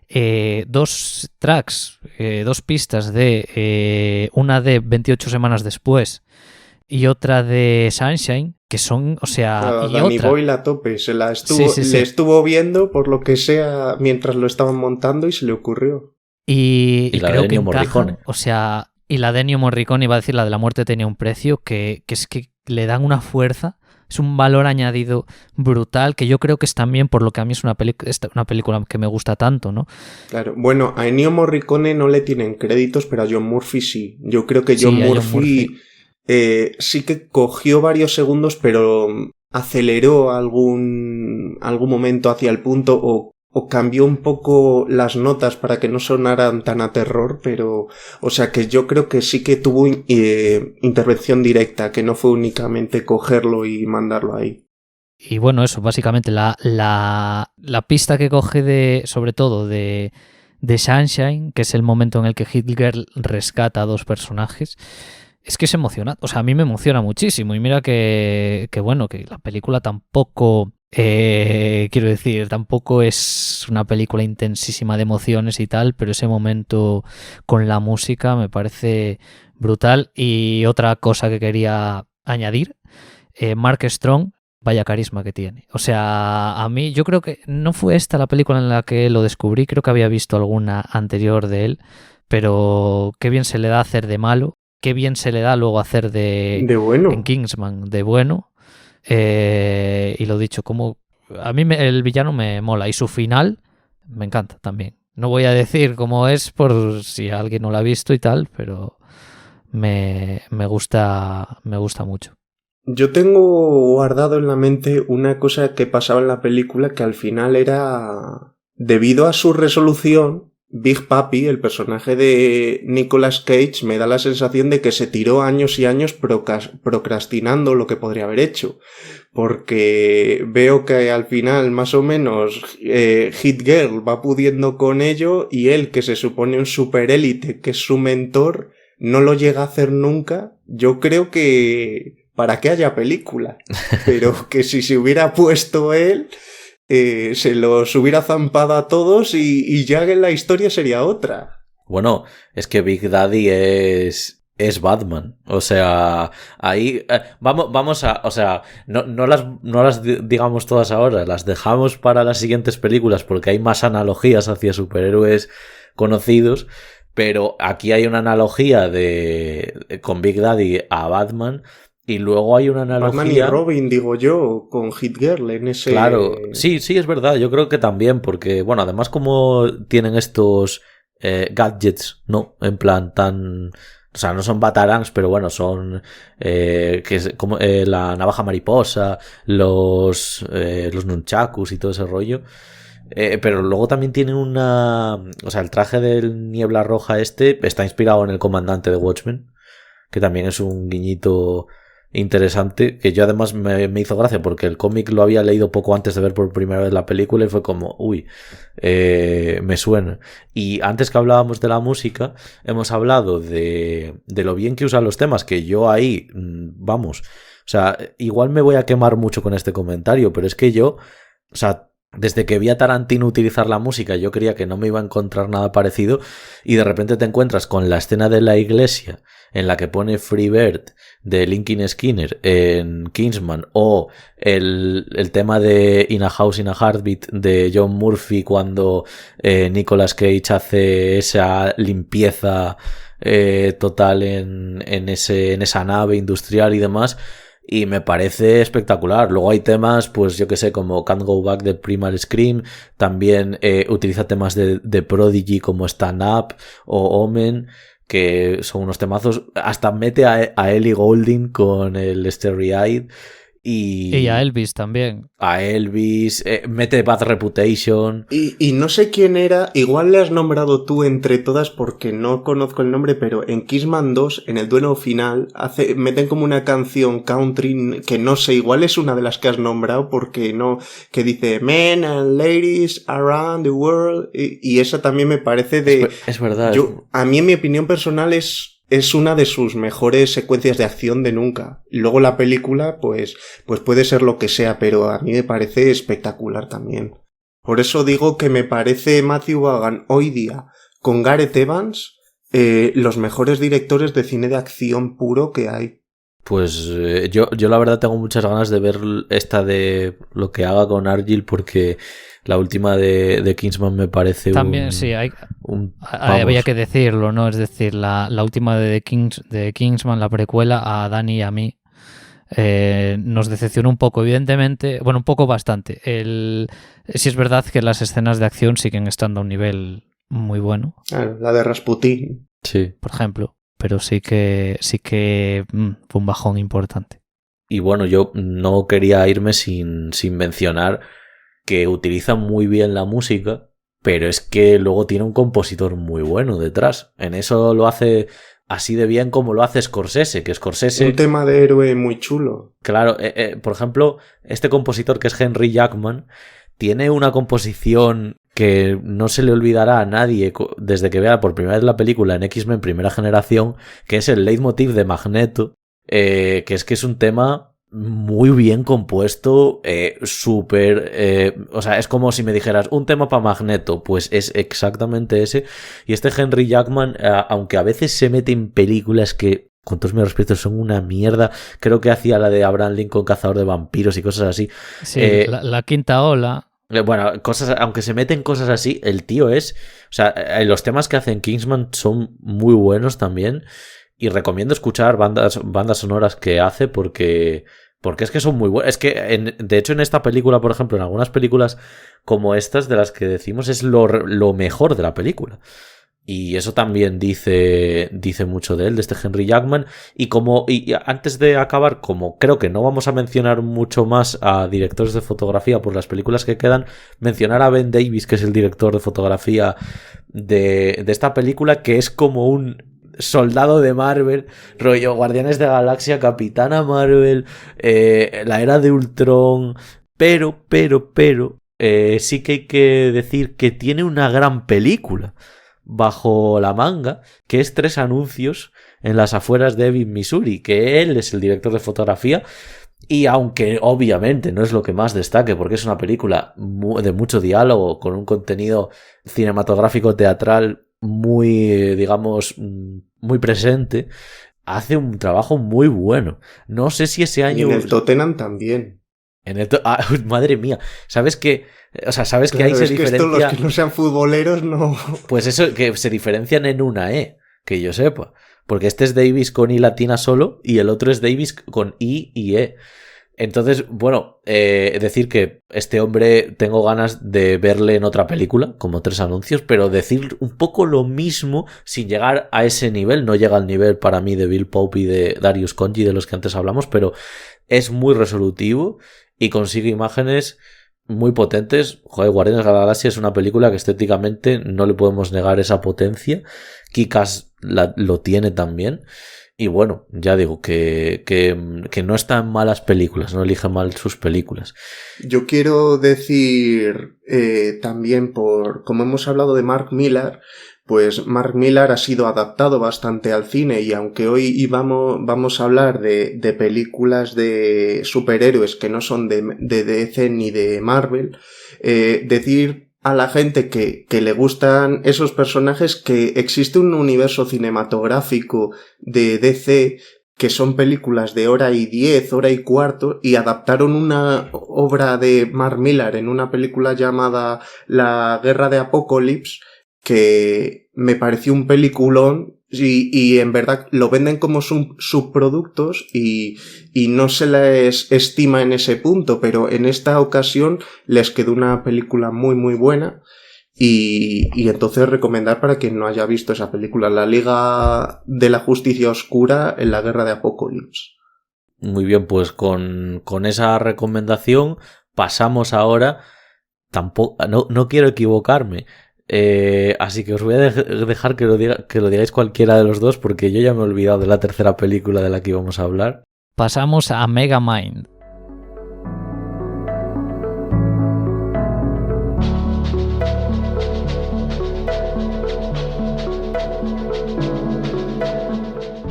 2 tracks, 2 pistas de una de 28 semanas después y otra de Sunshine, que son, o sea, y Danny otra. Boyle a tope, le estuvo viendo por lo que sea mientras lo estaban montando y se le ocurrió. Y la creo de que Ennio Morricone. o sea, y la de Ennio Morricone, iba a decir, la de La muerte tenía un precio, que es que le dan una fuerza, es un valor añadido brutal, que yo creo que es también por lo que a mí es una película que me gusta tanto, ¿no? Claro, bueno, a Ennio Morricone no le tienen créditos, pero a John Murphy sí. Yo creo que Sí, John a John Murphy sí que cogió varios segundos, pero aceleró algún momento hacia el punto o cambió un poco las notas para que no sonaran tan a terror, pero, o sea que yo creo que sí que tuvo intervención directa, que no fue únicamente cogerlo y mandarlo ahí. Y bueno, eso, básicamente la pista que coge sobre todo de Sunshine, que es el momento en el que Hit Girl rescata a 2 personajes, es que es emocionante. O sea, a mí me emociona muchísimo. Y mira que bueno, que la película tampoco, quiero decir, tampoco es una película intensísima de emociones y tal, pero ese momento con la música me parece brutal. Y otra cosa que quería añadir, Mark Strong, vaya carisma que tiene. O sea, a mí, yo creo que no fue esta la película en la que lo descubrí, creo que había visto alguna anterior de él, pero qué bien se le da hacer de malo, qué bien se le da luego hacer de bueno. En Kingsman, de bueno. Y lo dicho, como a mí el villano me mola y su final me encanta también. No voy a decir cómo es por si alguien no lo ha visto y tal, pero me gusta mucho. Yo tengo guardado en la mente una cosa que pasaba en la película que al final era, debido a su resolución, Big Papi, el personaje de Nicolas Cage, me da la sensación de que se tiró años y años procrastinando lo que podría haber hecho. Porque veo que al final, más o menos, Hit Girl va pudiendo con ello y él, que se supone un superélite, que es su mentor, no lo llega a hacer nunca. Yo creo que para que haya película, pero que si se hubiera puesto él, se los hubiera zampado a todos y ya en la historia sería otra. Bueno, es que Big Daddy es Batman. O sea, ahí vamos a, o sea, no las digamos todas ahora, las dejamos para las siguientes películas porque hay más analogías hacia superhéroes conocidos, pero aquí hay una analogía con Big Daddy a Batman. Y luego hay una analogía... Batman y Robin, digo yo, con Hit Girl en ese... Claro, sí, es verdad, yo creo que también, porque, bueno, además como tienen estos gadgets, ¿no? En plan tan... O sea, no son batarangs, pero bueno, son que es como la navaja mariposa, los nunchakus y todo ese rollo. Pero luego también tienen una... O sea, el traje del Niebla Roja está inspirado en el comandante de Watchmen, que también es un guiñito interesante, que yo además me hizo gracia porque el cómic lo había leído poco antes de ver por primera vez la película y fue como, uy, me suena. Y antes que hablábamos de la música, hemos hablado de lo bien que usan los temas, que yo ahí, vamos, o sea, igual me voy a quemar mucho con este comentario, pero es que yo, o sea, desde que vi a Tarantino utilizar la música, yo creía que no me iba a encontrar nada parecido y de repente te encuentras con la escena de la iglesia en la que pone Free Bird de Lynyrd Skynyrd en Kingsman o el tema de In a House in a Heartbeat de John Murphy cuando Nicolas Cage hace esa limpieza total en esa nave industrial y demás. Y me parece espectacular. Luego hay temas, pues yo que sé, como Can't Go Back de Primal Scream. También utiliza temas de Prodigy como Stand Up o Omen, que son unos temazos. Hasta mete a Ellie Goulding con el Starry Eyed. Y a Elvis también. A Elvis, mete Bad Reputation. Y no sé quién era, igual le has nombrado tú entre todas porque no conozco el nombre, pero en Kingsman 2, en el duelo final, meten como una canción country que no sé, igual es una de las que has nombrado porque no, que dice Men and Ladies Around the World, y esa también me parece de... Es verdad. A mí, en mi opinión personal, es una de sus mejores secuencias de acción de nunca. Luego la película, pues puede ser lo que sea, pero a mí me parece espectacular también. Por eso digo que me parece Matthew Vaughn hoy día, con Gareth Evans, los mejores directores de cine de acción puro que hay. Pues yo la verdad tengo muchas ganas de ver esta de lo que haga con Argyll, porque la última de Kingsman me parece también, sí, había que decirlo, ¿no? Es decir, la última de Kingsman, la precuela, a Dani y a mí, nos decepcionó un poco, evidentemente. Bueno, un poco bastante. Sí es verdad que las escenas de acción siguen estando a un nivel muy bueno. La de Rasputin. Sí. Por ejemplo. Pero sí que fue un bajón importante. Y bueno, yo no quería irme sin mencionar que utiliza muy bien la música, pero es que luego tiene un compositor muy bueno detrás. En eso lo hace así de bien como lo hace Scorsese, que Scorsese... Un tema de héroe muy chulo. Claro, por ejemplo, este compositor que es Henry Jackman tiene una composición que no se le olvidará a nadie desde que vea por primera vez la película en X-Men Primera Generación, que es el leitmotiv de Magneto, que es un tema muy bien compuesto, súper... o sea, es como si me dijeras un tema para Magneto, pues es exactamente ese. Y este Henry Jackman, aunque a veces se mete en películas que, con todos mis respetos, son una mierda. Creo que hacía la de Abraham Lincoln, Cazador de Vampiros y cosas así. Sí, la quinta ola. Bueno, aunque se meten cosas así, el tío es... O sea, los temas que hacen Kingsman son muy buenos también. Y recomiendo escuchar bandas sonoras que hace porque es que son muy buenas. Es que, de hecho, en esta película, por ejemplo, en algunas películas como estas de las que decimos, es lo mejor de la película. Y eso también dice mucho de él, de este Henry Jackman. Y antes de acabar, como creo que no vamos a mencionar mucho más a directores de fotografía por las películas que quedan, mencionar a Ben Davis, que es el director de fotografía de esta película, que es como un soldado de Marvel, rollo Guardianes de la Galaxia, Capitana Marvel, la Era de Ultron, pero sí que hay que decir que tiene una gran película bajo la manga, que es 3 anuncios en las afueras de Ebbing, Missouri, que él es el director de fotografía. Y aunque obviamente no es lo que más destaque, porque es una película de mucho diálogo, con un contenido cinematográfico teatral muy, digamos, muy presente, hace un trabajo muy bueno. No sé si ese año... Y en el Tottenham también. Madre mía, ¿sabes que? O sea, ¿sabes claro, que ahí se diferencia? Que estos, los que no sean futboleros, no... Pues eso, que se diferencian en una que yo sepa. Porque este es Davis con I latina solo y el otro es Davis con I y E. Entonces, bueno, decir que este hombre tengo ganas de verle en otra película, como 3 anuncios, pero decir un poco lo mismo sin llegar a ese nivel. No llega al nivel para mí de Bill Pope y de Darius Khondji, de los que antes hablamos, pero es muy resolutivo y consigue imágenes muy potentes. Joder, Guardianes de la Galaxia es una película que estéticamente no le podemos negar esa potencia. Kick-Ass lo tiene también. Y bueno, ya digo que no está en malas películas, no elige mal sus películas. Yo quiero decir también, como hemos hablado de Mark Millar, pues Mark Millar ha sido adaptado bastante al cine, y aunque hoy vamos a hablar de películas de superhéroes que no son de DC ni de Marvel, decir a la gente que le gustan esos personajes que existe un universo cinematográfico de DC que son películas de 1:10, 1:15, y adaptaron una obra de Mark Millar en una película llamada La Guerra de Apocalipsis, que me pareció un peliculón, y en verdad lo venden como subproductos y no se les estima en ese punto, pero en esta ocasión les quedó una película muy muy buena, y entonces recomendar para quien no haya visto esa película, La Liga de la Justicia Oscura en La Guerra de Apocalipsis. Muy bien, pues con esa recomendación pasamos ahora. Tampoco, no quiero equivocarme. Así que os voy a dejar que lo digáis cualquiera de los dos, porque yo ya me he olvidado de la tercera película de la que íbamos a hablar. Pasamos a Megamind.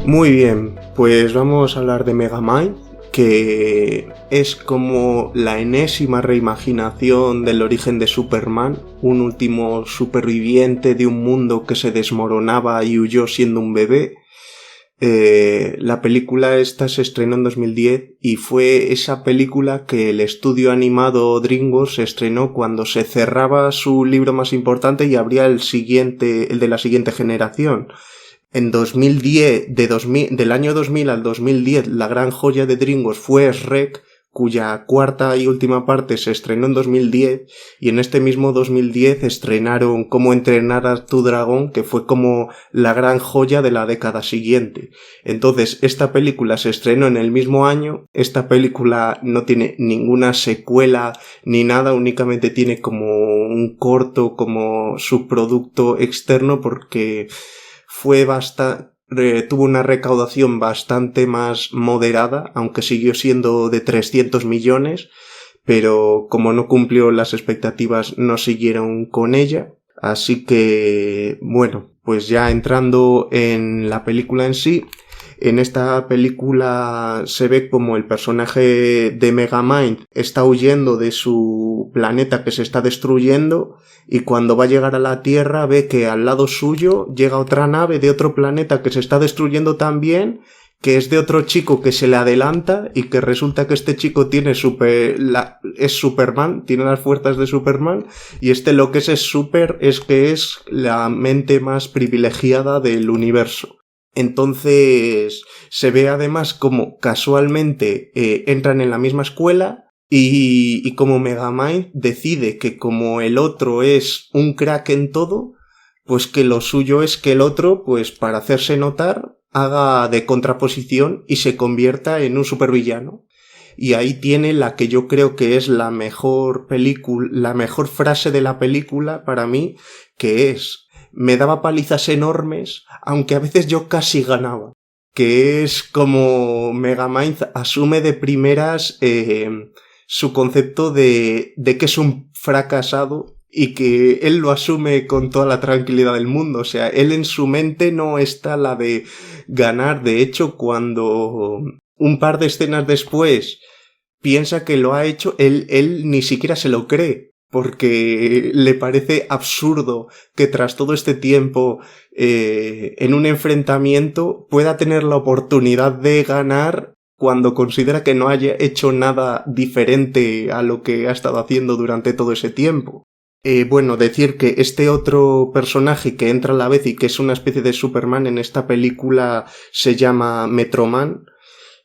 Muy bien, pues vamos a hablar de Megamind, que es como la enésima reimaginación del origen de Superman, un último superviviente de un mundo que se desmoronaba y huyó siendo un bebé. La película esta se estrenó en 2010 y fue esa película que el estudio animado DreamWorks estrenó cuando se cerraba su libro más importante y abría el de la siguiente generación. En 2010, del año 2000 al 2010, la gran joya de DreamWorks fue Shrek, cuya cuarta y última parte se estrenó en 2010, y en este mismo 2010 estrenaron Cómo entrenar a tu dragón, que fue como la gran joya de la década siguiente. Entonces, esta película se estrenó en el mismo año, esta película no tiene ninguna secuela ni nada, únicamente tiene como un corto, como subproducto externo, porque tuvo una recaudación bastante más moderada, aunque siguió siendo de 300 millones, pero como no cumplió las expectativas no siguieron con ella. Así que, bueno, pues ya entrando en la película en sí, en esta película se ve como el personaje de Megamind está huyendo de su planeta que se está destruyendo, y cuando va a llegar a la Tierra ve que al lado suyo llega otra nave de otro planeta que se está destruyendo también, que es de otro chico que se le adelanta, y que resulta que este chico tiene es Superman, tiene las fuerzas de Superman, y lo que es que es la mente más privilegiada del universo. Entonces se ve además como casualmente entran en la misma escuela, y como Megamind decide que como el otro es un crack en todo, pues que lo suyo es que el otro, pues para hacerse notar, haga de contraposición y se convierta en un supervillano. Y ahí tiene la que yo creo que es la mejor frase de la película para mí, que es: me daba palizas enormes, aunque a veces yo casi ganaba. Que es como Megamind asume de primeras su concepto de que es un fracasado, y que él lo asume con toda la tranquilidad del mundo. O sea, él en su mente no está la de ganar. De hecho, cuando un par de escenas después piensa que lo ha hecho, él ni siquiera se lo cree, porque le parece absurdo que tras todo este tiempo en un enfrentamiento pueda tener la oportunidad de ganar cuando considera que no haya hecho nada diferente a lo que ha estado haciendo durante todo ese tiempo. Bueno, decir que este otro personaje que entra a la vez y que es una especie de Superman en esta película se llama Metroman.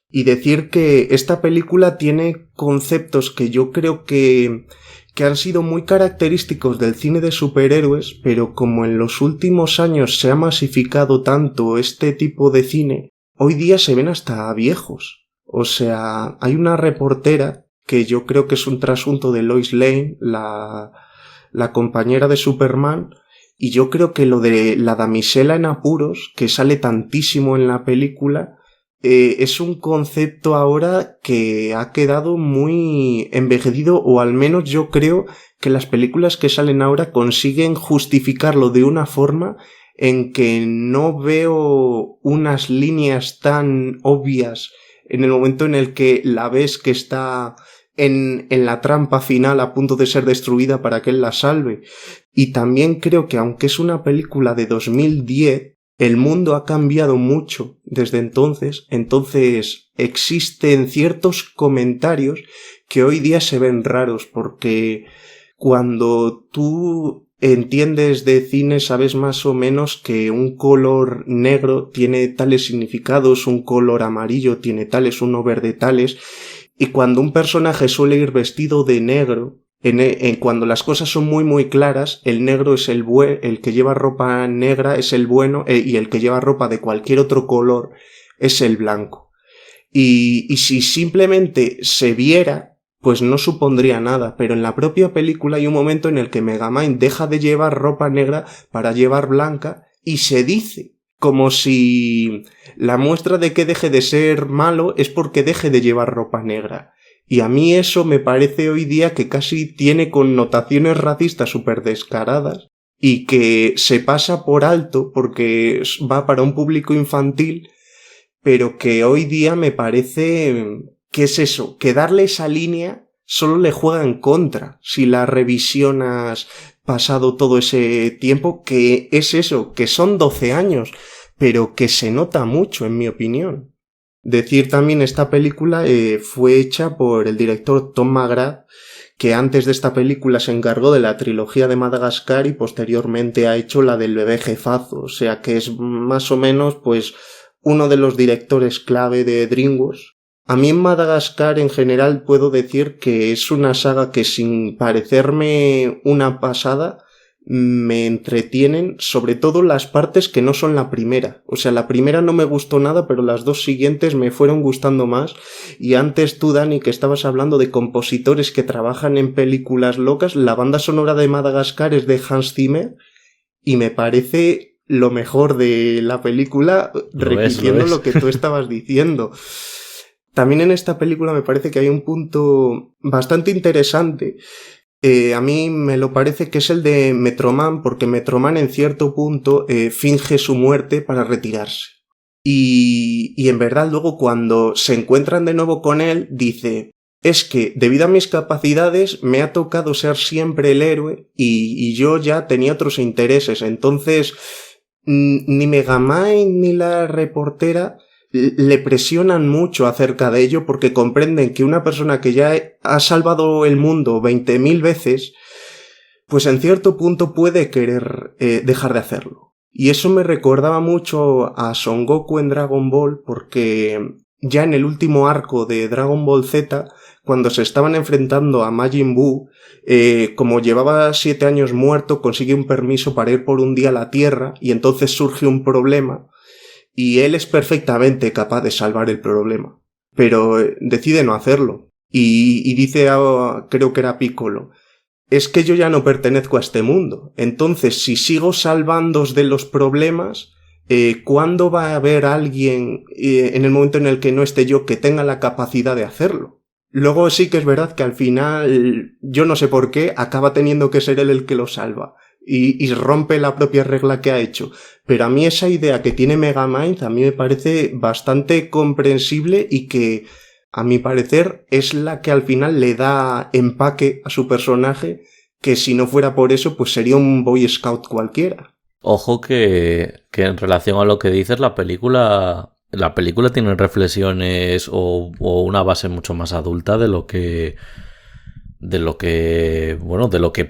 Y decir que esta película tiene conceptos que yo creo que han sido muy característicos del cine de superhéroes, pero como en los últimos años se ha masificado tanto este tipo de cine, hoy día se ven hasta viejos. O sea, hay una reportera que yo creo que es un trasunto de Lois Lane, la compañera de Superman, y yo creo que lo de la damisela en apuros, que sale tantísimo en la película, es un concepto ahora que ha quedado muy envejecido, o al menos yo creo que las películas que salen ahora consiguen justificarlo de una forma en que no veo unas líneas tan obvias en el momento en el que la ves que está en la trampa final a punto de ser destruida para que él la salve. Y también creo que aunque es una película de 2010, el mundo ha cambiado mucho desde entonces existen ciertos comentarios que hoy día se ven raros, porque cuando tú entiendes de cine sabes más o menos que un color negro tiene tales significados, un color amarillo tiene tales, uno verde tales, y cuando un personaje suele ir vestido de negro, cuando las cosas son muy muy claras, el negro es el que lleva ropa negra es el bueno, y el que lleva ropa de cualquier otro color es el blanco. Y si simplemente se viera, pues no supondría nada, pero en la propia película hay un momento en el que Megamind deja de llevar ropa negra para llevar blanca y se dice como si la muestra de que deje de ser malo es porque deje de llevar ropa negra. Y a mí eso me parece hoy día que casi tiene connotaciones racistas súper descaradas y que se pasa por alto porque va para un público infantil, pero que hoy día me parece que es eso, que darle esa línea solo le juega en contra si la revisionas pasado todo ese tiempo, que es eso, que son 12 años, pero que se nota mucho, en mi opinión. Decir también, esta película fue hecha por el director Tom McGrath, que antes de esta película se encargó de la trilogía de Madagascar y posteriormente ha hecho la del bebé jefazo, o sea que es más o menos pues uno de los directores clave de DreamWorks. A mí en Madagascar en general puedo decir que es una saga que, sin parecerme una pasada, me entretienen, sobre todo las partes que no son la primera. O sea, la primera no me gustó nada, pero las dos siguientes me fueron gustando más. Y antes tú, Dani, que estabas hablando de compositores que trabajan en películas locas, la banda sonora de Madagascar es de Hans Zimmer y me parece lo mejor de la película, repitiendo lo que tú estabas diciendo. También en esta película me parece que hay un punto bastante interesante. A mí me lo parece que es el de Metroman, porque Metroman en cierto punto finge su muerte para retirarse. Y en verdad luego cuando se encuentran de nuevo con él, dice: es que debido a mis capacidades me ha tocado ser siempre el héroe y yo ya tenía otros intereses. Entonces ni Megamind ni la reportera le presionan mucho acerca de ello, porque comprenden que una persona que ya ha salvado el mundo 20.000 veces, pues en cierto punto puede querer dejar de hacerlo. Y eso me recordaba mucho a Son Goku en Dragon Ball, porque ya en el último arco de Dragon Ball Z, cuando se estaban enfrentando a Majin Buu, como llevaba 7 años muerto, consigue un permiso para ir por un día a la Tierra, y entonces surge un problema, y él es perfectamente capaz de salvar el problema, pero decide no hacerlo. Y dice, creo que era Piccolo: es que yo ya no pertenezco a este mundo, entonces si sigo salvándoos de los problemas, ¿cuándo va a haber alguien en el momento en el que no esté yo que tenga la capacidad de hacerlo? Luego sí que es verdad que al final, yo no sé por qué, acaba teniendo que ser él el que lo salva. Y rompe la propia regla que ha hecho. Pero a mí esa idea que tiene Megamind a mí me parece bastante comprensible y que, a mi parecer, es la que al final le da empaque a su personaje, que si no fuera por eso pues sería un Boy Scout cualquiera. Ojo que en relación a lo que dices, la película tiene reflexiones o una base mucho más adulta de lo que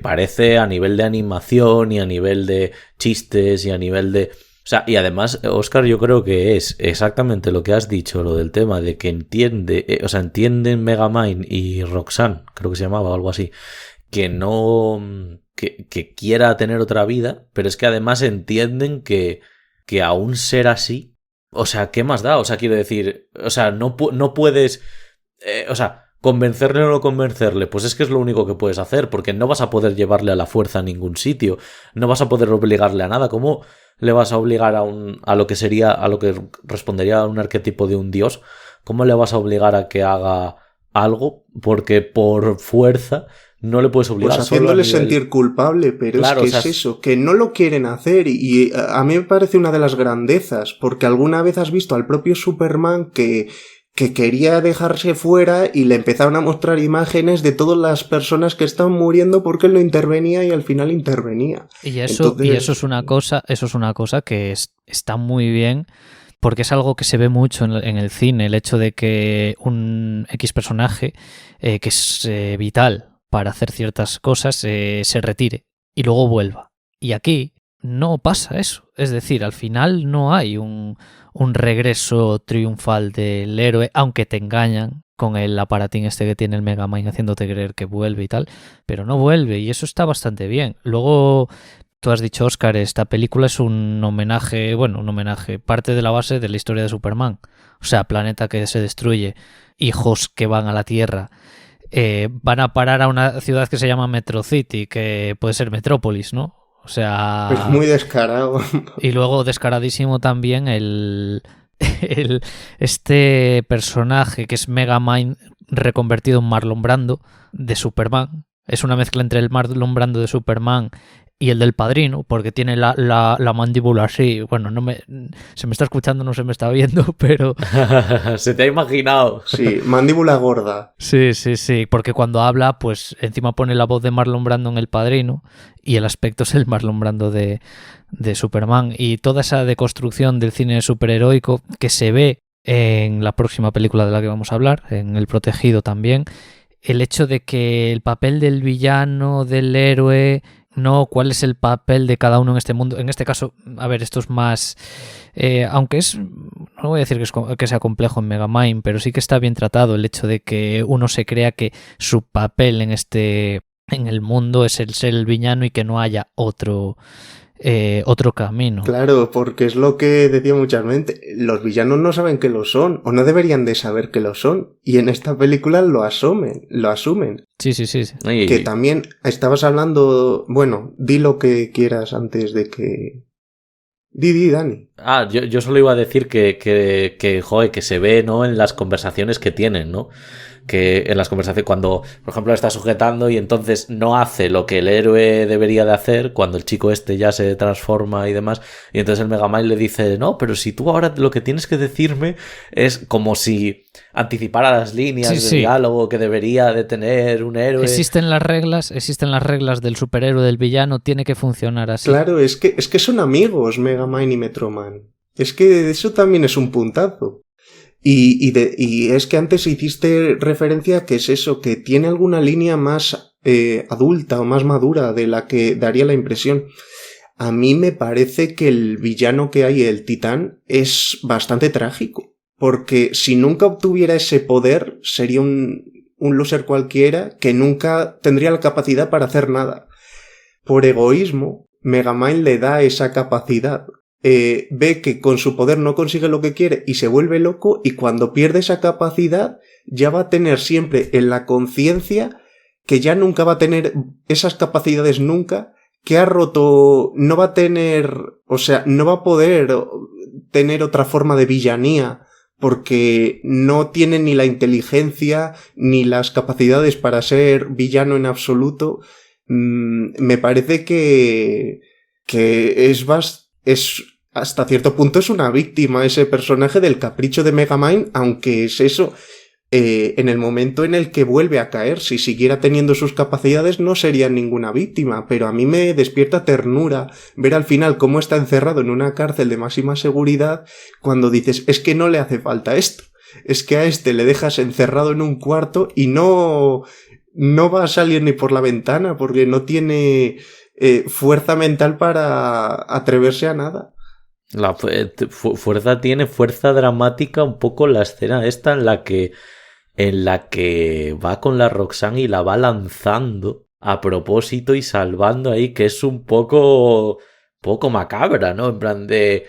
parece a nivel de animación y a nivel de chistes y a nivel de... O sea, y además, Óscar, yo creo que es exactamente lo que has dicho, lo del tema de que entienden Megamind y Roxanne, creo que se llamaba o algo así, que no... que quiera tener otra vida, pero es que además entienden que a un ser así, o sea, ¿qué más da? O sea, quiero decir, o sea, no puedes... convencerle o no convencerle, pues es que es lo único que puedes hacer, porque no vas a poder llevarle a la fuerza a ningún sitio, no vas a poder obligarle a nada. ¿Cómo le vas a obligar a lo que respondería a un arquetipo de un dios? ¿Cómo le vas a obligar a que haga algo? Porque por fuerza no le puedes obligar. Pues haciéndole sentir culpable, pero claro, es que es eso, que no lo quieren hacer, y a mí me parece una de las grandezas, porque alguna vez has visto al propio Superman que quería dejarse fuera y le empezaron a mostrar imágenes de todas las personas que estaban muriendo porque él no intervenía y al final intervenía. Y eso es una cosa que está muy bien, porque es algo que se ve mucho en el cine, el hecho de que un X personaje que es vital para hacer ciertas cosas se retire y luego vuelva. Y aquí no pasa eso. Es decir, al final no hay un regreso triunfal del héroe, aunque te engañan con el aparatín este que tiene el Megamind haciéndote creer que vuelve y tal, pero no vuelve, y eso está bastante bien. Luego tú has dicho, Óscar, esta película es un homenaje, parte de la base de la historia de Superman. O sea, planeta que se destruye, hijos que van a la Tierra, van a parar a una ciudad que se llama Metro City, que puede ser Metrópolis, ¿no? O sea... Es muy descarado. Y luego descaradísimo también este personaje que es Megamind reconvertido en Marlon Brando de Superman. Es una mezcla entre el Marlon Brando de Superman y el del Padrino, porque tiene la mandíbula así. Bueno, se me está escuchando, no se me está viendo, pero... Se te ha imaginado. Sí, mandíbula gorda. Sí, porque cuando habla, pues encima pone la voz de Marlon Brando en El Padrino y el aspecto es el Marlon Brando de Superman. Y toda esa deconstrucción del cine superheroico que se ve en la próxima película de la que vamos a hablar, en El Protegido también. El hecho de que el papel del villano, del héroe... No, cuál es el papel de cada uno en este mundo. En este caso, a ver, esto es más... aunque no voy a decir que sea complejo en Megamind, pero sí que está bien tratado el hecho de que uno se crea que su papel en el mundo es el ser el villano y que no haya otro camino. Claro, porque es lo que decía mucha gente. Los villanos no saben que lo son, o no deberían de saber que lo son. Y en esta película lo asumen. Sí. Que también estabas hablando... Bueno, di lo que quieras antes de que... Di, Dani. Yo solo iba a decir que se ve, ¿no? En las conversaciones que tienen, ¿no? Que en las conversaciones, cuando, por ejemplo, está sujetando y entonces no hace lo que el héroe debería de hacer, cuando el chico ya se transforma y demás, y entonces el Megamind le dice, no, pero si tú ahora lo que tienes que decirme es como si anticipara las líneas de diálogo que debería de tener un héroe. Existen las reglas del superhéroe, del villano, tiene que funcionar así. Claro, es que son amigos Megamind y Metroman. Es que eso también es un puntazo. Y es que antes hiciste referencia a que es eso, que tiene alguna línea más adulta o más madura de la que daría la impresión. A mí me parece que el villano que hay, el Titán, es bastante trágico. Porque si nunca obtuviera ese poder, sería un loser cualquiera que nunca tendría la capacidad para hacer nada. Por egoísmo, Megamind le da esa capacidad. Ve que con su poder no consigue lo que quiere y se vuelve loco, y cuando pierde esa capacidad ya va a tener siempre en la conciencia que ya nunca va a tener esas capacidades nunca, que ha roto, no va a tener, o sea, no va a poder tener otra forma de villanía porque no tiene ni la inteligencia ni las capacidades para ser villano en absoluto. Me parece que es hasta cierto punto es una víctima ese personaje del capricho de Megamind, aunque es eso, en el momento en el que vuelve a caer, si siguiera teniendo sus capacidades no sería ninguna víctima, pero a mí me despierta ternura ver al final cómo está encerrado en una cárcel de máxima seguridad, cuando dices, es que no le hace falta esto, es que a este le dejas encerrado en un cuarto y no va a salir ni por la ventana porque no tiene fuerza mental para atreverse a nada. La fuerza tiene fuerza dramática un poco la escena esta en la que va con la Roxanne y la va lanzando a propósito y salvando ahí, que es un poco macabra, ¿no? En plan de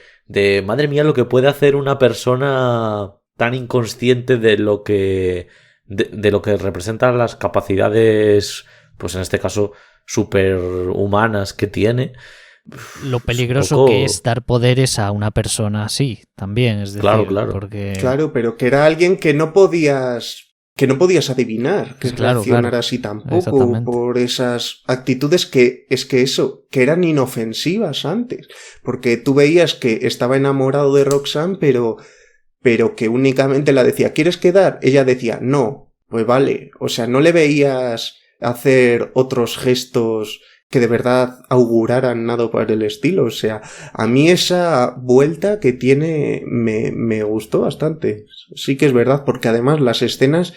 madre mía lo que puede hacer una persona tan inconsciente de lo que representan las capacidades, pues en este caso superhumanas que tiene. Lo peligroso que es dar poderes a una persona así también, es decir, claro. Porque... Claro, pero que era alguien que no podías adivinar que reaccionara así tampoco por esas actitudes que eran inofensivas antes, porque tú veías que estaba enamorado de Roxanne, pero que únicamente la decía, ¿quieres quedar? Ella decía, no, pues vale, o sea, no le veías hacer otros gestos que de verdad auguraran nada por el estilo. O sea, a mí esa vuelta que tiene me gustó bastante. Sí que es verdad, porque además las escenas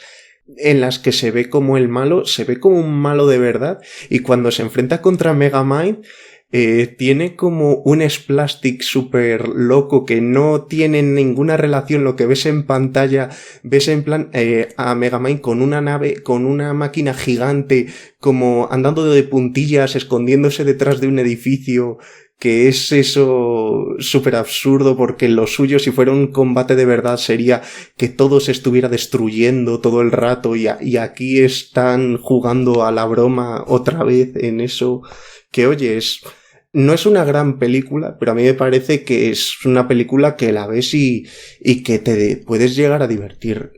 en las que se ve como el malo, se ve como un malo de verdad, y cuando se enfrenta contra Megamind, tiene como un splastic súper loco que no tiene ninguna relación. Lo que ves en pantalla, ves en plan a Megamind con una nave, con una máquina gigante, como andando de puntillas, escondiéndose detrás de un edificio, que es eso súper absurdo, porque lo suyo, si fuera un combate de verdad, sería que todo se estuviera destruyendo todo el rato, y aquí están jugando a la broma otra vez en eso, que oye, no es una gran película, pero a mí me parece que es una película que la ves y que te puedes llegar a divertir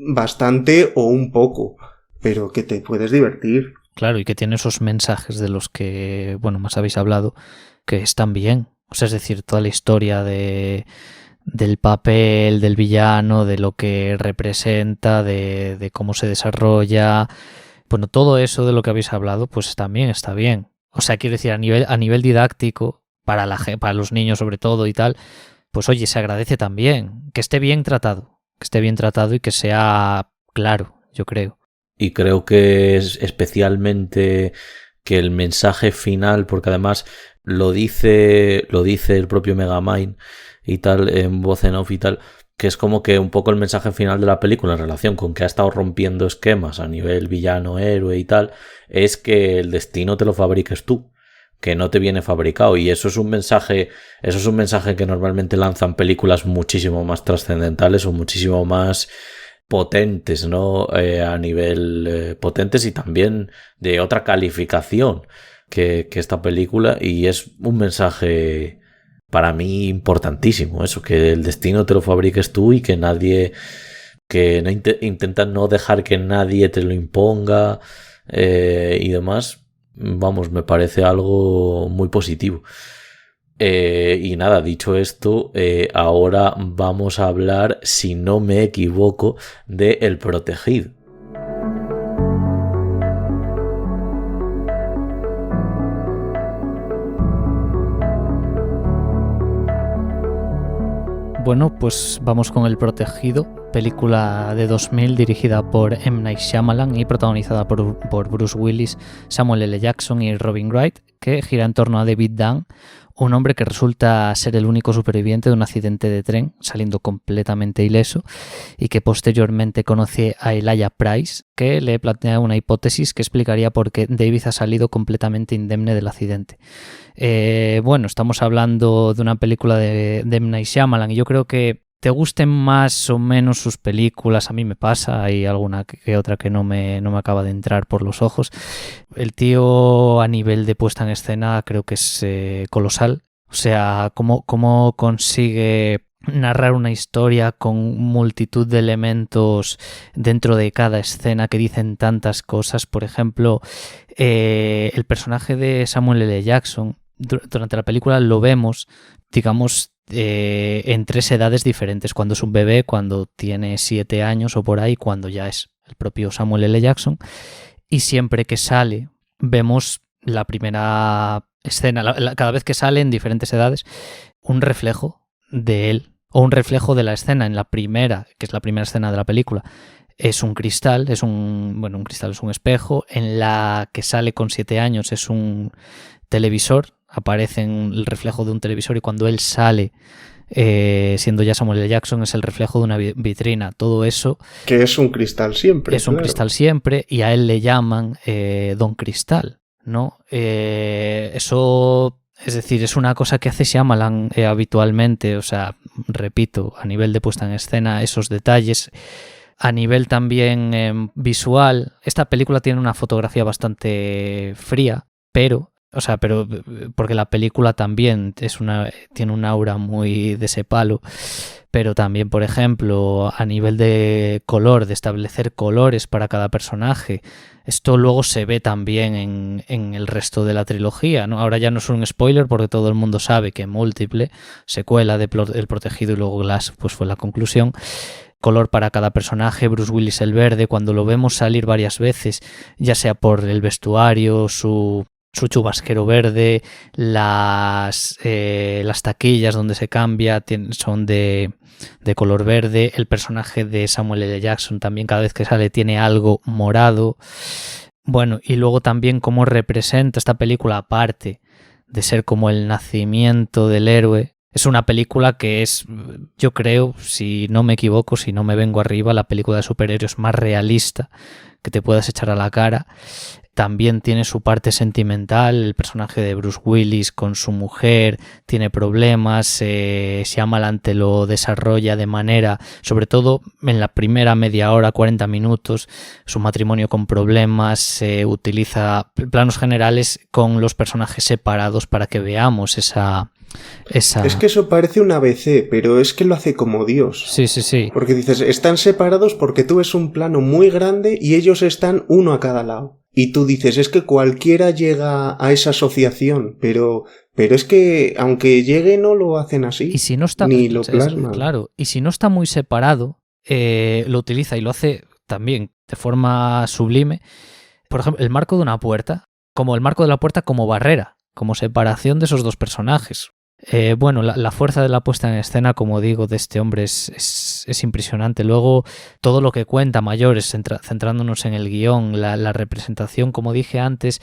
bastante o un poco, pero que te puedes divertir. Claro, y que tiene esos mensajes de los que, bueno, más habéis hablado, que están bien. O sea, es decir, toda la historia del papel del villano, de lo que representa, de cómo se desarrolla. Bueno, todo eso de lo que habéis hablado, pues también está bien. O sea, quiero decir, a nivel didáctico, para los niños sobre todo y tal, pues oye, se agradece también que esté bien tratado y que sea claro, yo creo. Y creo que es especialmente que el mensaje final, porque además lo dice el propio Megamind y tal, en voz en off y tal, que es como que un poco el mensaje final de la película en relación con que ha estado rompiendo esquemas a nivel villano, héroe y tal, es que el destino te lo fabriques tú, que no te viene fabricado, y eso es un mensaje que normalmente lanzan películas muchísimo más trascendentales o muchísimo más potentes, ¿no? A nivel potentes y también de otra calificación que esta película, y es un mensaje para mí importantísimo, eso, que el destino te lo fabriques tú y que nadie, que no intenta no dejar que nadie te lo imponga y demás. Vamos, me parece algo muy positivo. Y nada, dicho esto, ahora vamos a hablar, si no me equivoco, de El Protegido. Bueno, pues vamos con El Protegido, película de 2000 dirigida por M. Night Shyamalan y protagonizada por Bruce Willis, Samuel L. Jackson y Robin Wright, que gira en torno a David Dunn, un hombre que resulta ser el único superviviente de un accidente de tren, saliendo completamente ileso, y que posteriormente conoce a Elijah Price, que le plantea una hipótesis que explicaría por qué David ha salido completamente indemne del accidente. Bueno, estamos hablando de una película de M. Night Shyamalan, y yo creo que te gusten más o menos sus películas, a mí me pasa, hay alguna que otra que no me acaba de entrar por los ojos. El tío a nivel de puesta en escena creo que es colosal, o sea, cómo consigue narrar una historia con multitud de elementos dentro de cada escena que dicen tantas cosas. Por ejemplo, el personaje de Samuel L. Jackson, durante la película lo vemos, digamos, en 3 edades diferentes: cuando es un bebé, cuando tiene 7 años o por ahí, cuando ya es el propio Samuel L. Jackson, y siempre que sale vemos la primera escena, cada vez que sale en diferentes edades, un reflejo de él o un reflejo de la escena. En la primera, que es la primera escena de la película, es un cristal, un cristal es un espejo. En la que sale con 7 años es un televisor, aparece en el reflejo de un televisor, y cuando él sale siendo ya Samuel L. Jackson es el reflejo de una vitrina. Todo eso que es un cristal siempre, es un cristal siempre, y a él le llaman Don Cristal, ¿no? Eso, es decir, es una cosa que hace Shyamalan habitualmente. O sea, repito, a nivel de puesta en escena, esos detalles. A nivel también visual, esta película tiene una fotografía bastante fría, pero porque la película también tiene un aura muy de ese palo, pero también, por ejemplo, a nivel de color, de establecer colores para cada personaje, esto luego se ve también en el resto de la trilogía, ¿no? Ahora ya no es un spoiler porque todo el mundo sabe que Múltiple, secuela de El Protegido y luego Glass, pues fue la conclusión. Color para cada personaje. Bruce Willis el verde, cuando lo vemos salir varias veces, ya sea por el vestuario, su chubasquero verde, las taquillas donde se cambia son de color verde. El personaje de Samuel L. Jackson también, cada vez que sale, tiene algo morado. Bueno, y luego también cómo representa esta película, aparte de ser como el nacimiento del héroe. Es una película que es, yo creo, si no me equivoco, si no me vengo arriba, la película de superhéroes más realista que te puedas echar a la cara. También tiene su parte sentimental, el personaje de Bruce Willis con su mujer tiene problemas, Shyamalan lo desarrolla de manera, sobre todo en la primera media hora, 40 minutos, su matrimonio con problemas, se utiliza planos generales con los personajes separados para que veamos esa... Es que eso parece un ABC, pero es que lo hace como Dios. Sí, sí, sí. Porque dices, están separados porque tú ves un plano muy grande y ellos están uno a cada lado. Y tú dices, es que cualquiera llega a esa asociación, pero es que aunque llegue no lo hacen así. Y si no está, ni lo plasman. Claro, y si no está muy separado, lo utiliza y lo hace también de forma sublime. Por ejemplo, el marco de una puerta, como el marco de la puerta como barrera, como separación de esos dos personajes. Bueno, la fuerza de la puesta en escena, como digo, de este hombre es impresionante. Luego, todo lo que cuenta mayores, centrándonos en el guión, la representación, como dije antes,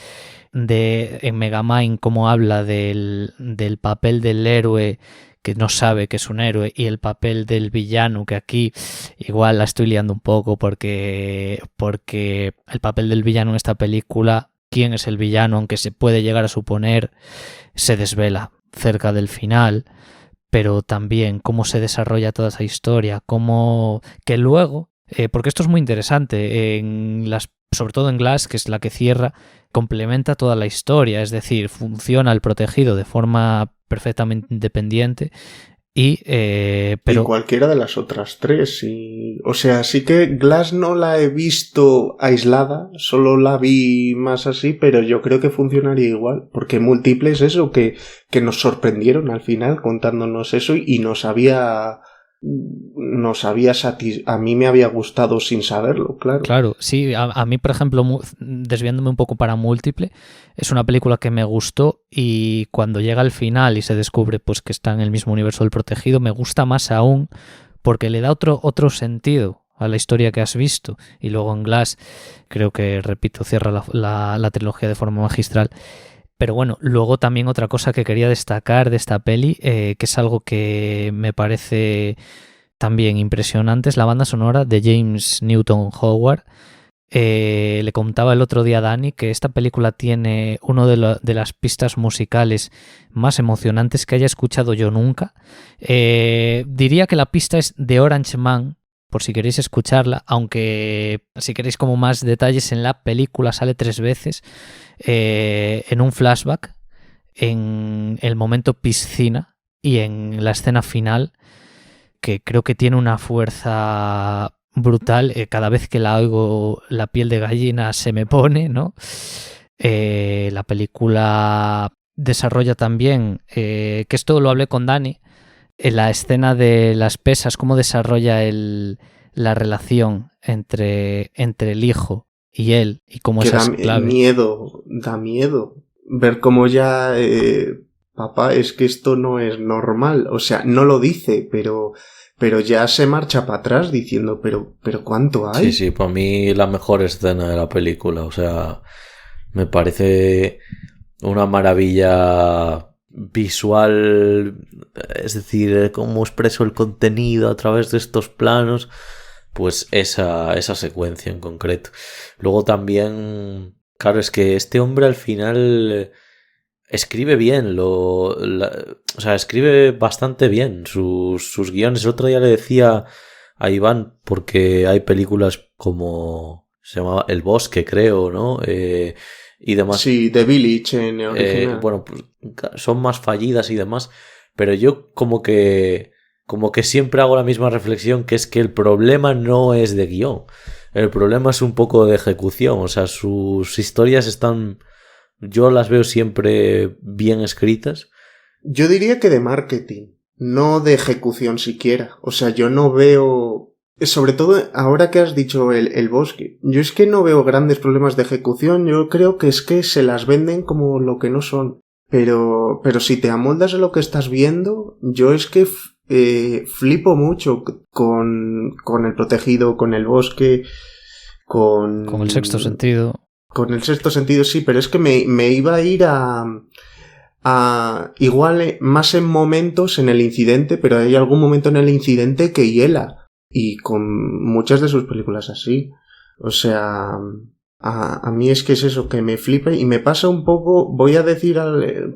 en Megamind, cómo habla del papel del héroe que no sabe que es un héroe y el papel del villano, que aquí igual la estoy liando un poco porque el papel del villano en esta película, quién es el villano, aunque se puede llegar a suponer, se desvela cerca del final, pero también cómo se desarrolla toda esa historia, cómo que luego, porque esto es muy interesante, sobre todo en Glass, que es la que cierra, complementa toda la historia, es decir, funciona el protegido de forma perfectamente independiente pero y cualquiera de las otras tres. O sea, sí que Glass no la he visto aislada, solo la vi más así, pero yo creo que funcionaría igual, porque Múltiples eso, que nos sorprendieron al final contándonos eso y a mí me había gustado sin saberlo, claro. Claro, sí, a mí, por ejemplo, desviándome un poco para Múltiple, es una película que me gustó y cuando llega al final y se descubre pues que está en el mismo universo del Protegido, me gusta más aún porque le da otro sentido a la historia que has visto. Y luego en Glass, creo que, repito, cierra la trilogía de forma magistral. Pero bueno, luego también otra cosa que quería destacar de esta peli, que es algo que me parece también impresionante, es la banda sonora de James Newton Howard. Le contaba el otro día a Dani que esta película tiene una de las pistas musicales más emocionantes que haya escuchado yo nunca. Diría que la pista es de Orange Man, por si queréis escucharla, aunque si queréis como más detalles, en la película sale 3 veces en un flashback, en el momento piscina y en la escena final, que creo que tiene una fuerza brutal. Cada vez que la oigo la piel de gallina se me pone, ¿no? La película desarrolla también, que esto lo hablé con Dani, en la escena de las pesas, cómo desarrolla la relación entre el hijo y él, y cómo esa es clave. Da miedo ver cómo ya papá, es que esto no es normal. O sea, no lo dice, pero ya se marcha para atrás diciendo, pero ¿cuánto hay? Sí, para mí la mejor escena de la película. O sea, me parece una maravilla visual, es decir, cómo expreso el contenido a través de estos planos, pues esa secuencia en concreto. Luego también, claro, es que este hombre al final escribe bien, o sea, escribe bastante bien sus guiones. El otro día le decía a Iván, porque hay películas como se llamaba El Bosque, creo, ¿no? Y demás. Sí, The Village en original. Bueno, pues son más fallidas y demás, pero yo como que siempre hago la misma reflexión, que es que el problema no es de guión, el problema es un poco de ejecución. O sea, sus historias yo las veo siempre bien escritas. Yo diría que de marketing, no de ejecución siquiera. O sea, yo no veo... Sobre todo ahora que has dicho el Bosque, yo es que no veo grandes problemas de ejecución. Yo creo que es que se las venden como lo que no son. Pero si te amoldas de lo que estás viendo, yo es que flipo mucho con El Protegido, con El Bosque, con El Sexto Sentido. Con El Sexto Sentido, sí, pero es que me iba a ir a igual más en momentos en el incidente, pero hay algún momento en el incidente que hiela. Y con muchas de sus películas así. O sea, a mí es que es eso, que me flipa y me pasa un poco, voy a decir,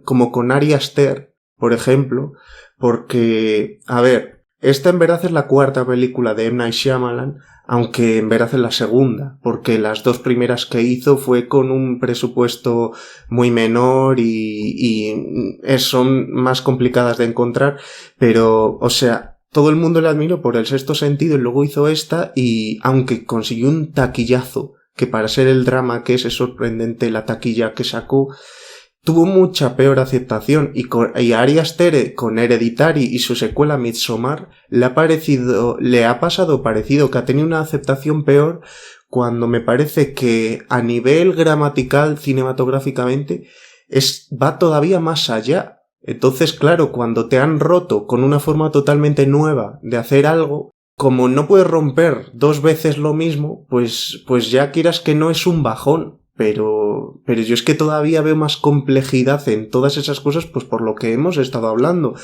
como con Ari Aster, por ejemplo, porque, a ver, esta en verdad es la cuarta película de M. Night Shyamalan, aunque en verdad es la segunda, porque las dos primeras que hizo fue con un presupuesto muy menor y son más complicadas de encontrar, pero, o sea, todo el mundo le admiró por El Sexto Sentido y luego hizo esta y aunque consiguió un taquillazo, que para ser el drama que es sorprendente la taquilla que sacó, tuvo mucha peor aceptación y a Ari Aster con Hereditary y su secuela Midsommar le ha pasado parecido, que ha tenido una aceptación peor cuando me parece que a nivel gramatical cinematográficamente va todavía más allá. Entonces, claro, cuando te han roto con una forma totalmente nueva de hacer algo, como no puedes romper dos veces lo mismo, pues ya quieras que no es un bajón. Pero yo es que todavía veo más complejidad en todas esas cosas, pues por lo que hemos estado hablando.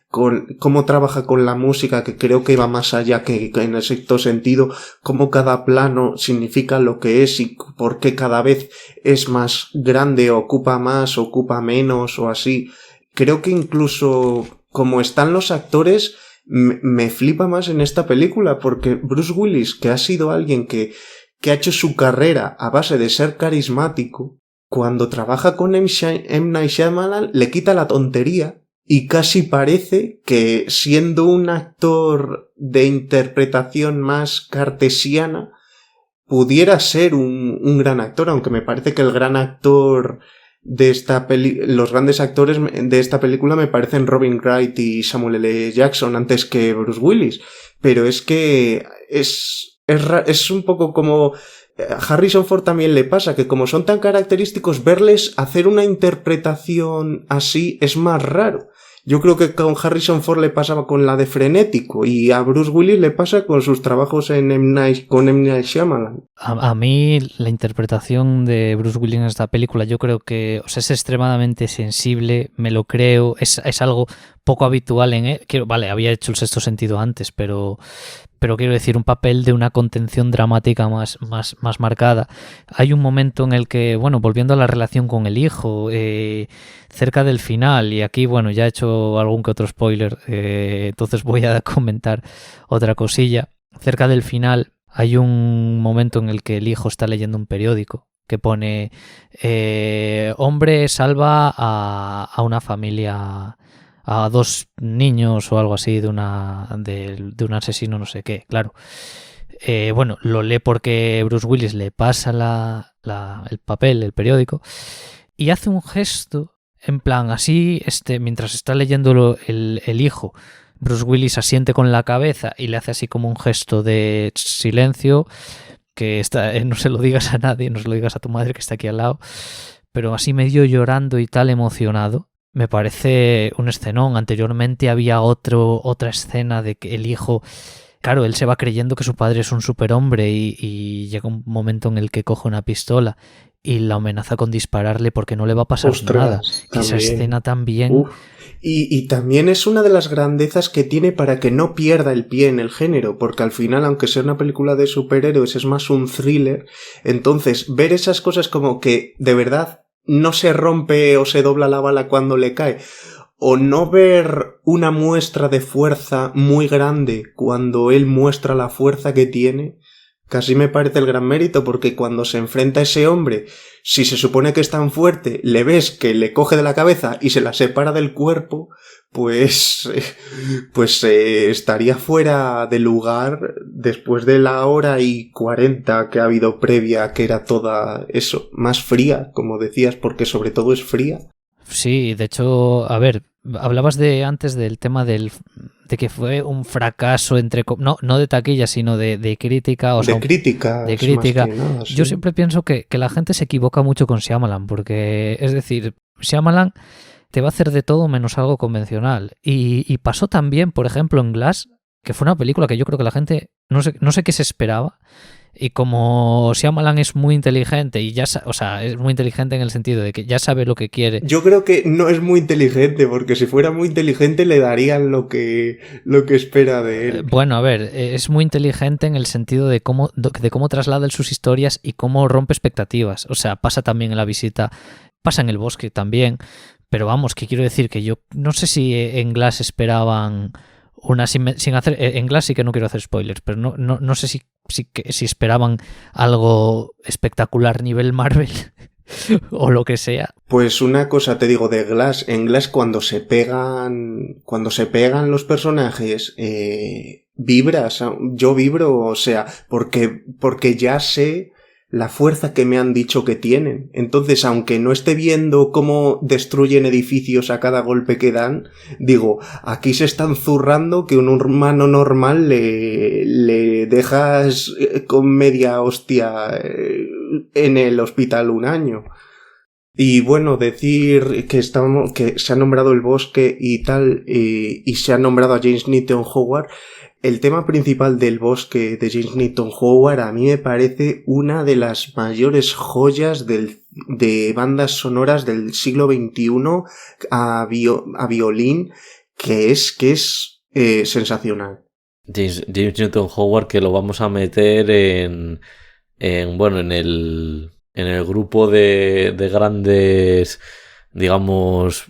Con cómo trabaja con la música, que creo que va más allá que en el Sexto Sentido, cómo cada plano significa lo que es y por qué cada vez es más grande, ocupa más, ocupa menos o así. Creo que incluso como están los actores, me flipa más en esta película, porque Bruce Willis, que ha sido alguien que ha hecho su carrera a base de ser carismático, cuando trabaja con M. Night Shyamalan le quita la tontería y casi parece que, siendo un actor de interpretación más cartesiana, pudiera ser un gran actor, aunque me parece que el gran actor de los grandes actores de esta película me parecen Robin Wright y Samuel L. Jackson antes que Bruce Willis, pero es que es un poco como a Harrison Ford también le pasa, que como son tan característicos, verles hacer una interpretación así es más raro. Yo creo que con Harrison Ford le pasaba con la de Frenético y a Bruce Willis le pasa con sus trabajos con M. Night Shyamalan. A mí la interpretación de Bruce Willis en esta película, yo creo que, o sea, es extremadamente sensible, me lo creo, es algo poco habitual en él. Vale, había hecho El Sexto Sentido antes, pero quiero decir, un papel de una contención dramática más marcada. Hay un momento en el que, bueno, volviendo a la relación con el hijo, cerca del final, y aquí, bueno, ya he hecho algún que otro spoiler, entonces voy a comentar otra cosilla. Cerca del final hay un momento en el que el hijo está leyendo un periódico que pone hombre salva a una familia, a dos niños o algo así de un asesino no sé qué, claro. Bueno, lo lee porque Bruce Willis le pasa el papel, el periódico, y hace un gesto en plan así, mientras está leyéndolo el hijo, Bruce Willis asiente con la cabeza y le hace así como un gesto de silencio, que no se lo digas a nadie, no se lo digas a tu madre que está aquí al lado, pero así medio llorando y tal, emocionado. Me parece un escenón. Anteriormente había otra escena de que el hijo, claro, él se va creyendo que su padre es un superhombre y llega un momento en el que coge una pistola y la amenaza con dispararle porque no le va a pasar nada. Y esa escena también... Y también es una de las grandezas que tiene para que no pierda el pie en el género, porque al final, aunque sea una película de superhéroes, es más un thriller. Entonces, ver esas cosas como que de verdad no se rompe o se dobla la bala cuando le cae, o no ver una muestra de fuerza muy grande cuando él muestra la fuerza que tiene, casi me parece el gran mérito, porque cuando se enfrenta a ese hombre, si se supone que es tan fuerte, le ves que le coge de la cabeza y se la separa del cuerpo, pues estaría fuera de lugar después de la 1:40 que ha habido previa, que era toda eso, más fría, como decías, porque sobre todo es fría. Sí, de hecho, a ver, hablabas antes del tema de que fue un fracaso no de taquilla, sino de crítica. De crítica. Nada, sí. Yo siempre pienso que la gente se equivoca mucho con Shyamalan, porque, es decir, Shyamalan te va a hacer de todo menos algo convencional. Y pasó también, por ejemplo, en Glass, que fue una película que yo creo que la gente no sé qué se esperaba. Y como Shyamalan es muy inteligente y es muy inteligente en el sentido de que ya sabe lo que quiere. Yo creo que no es muy inteligente, porque si fuera muy inteligente le darían lo que espera de él. Bueno, a ver, es muy inteligente en el sentido de cómo traslada sus historias y cómo rompe expectativas. O sea, pasa también en La Visita, pasa en El Bosque también. Pero vamos, que quiero decir que yo no sé si en Glass esperaban una sin hacer. En Glass sí que no quiero hacer spoilers, pero no sé si esperaban algo espectacular nivel Marvel o lo que sea. Pues una cosa te digo de Glass. En Glass cuando se pegan los personajes, vibras. Yo vibro, o sea, porque ya sé la fuerza que me han dicho que tienen. Entonces, aunque no esté viendo cómo destruyen edificios a cada golpe que dan, digo, aquí se están zurrando que un humano normal le dejas con media hostia en el hospital un año. Y bueno, decir que se ha nombrado El Bosque y tal, y se ha nombrado a James Newton Howard. El tema principal del Bosque de James Newton Howard a mí me parece una de las mayores joyas de bandas sonoras del siglo XXI a violín, que es sensacional. James Newton Howard, que lo vamos a meter en el grupo de grandes, digamos,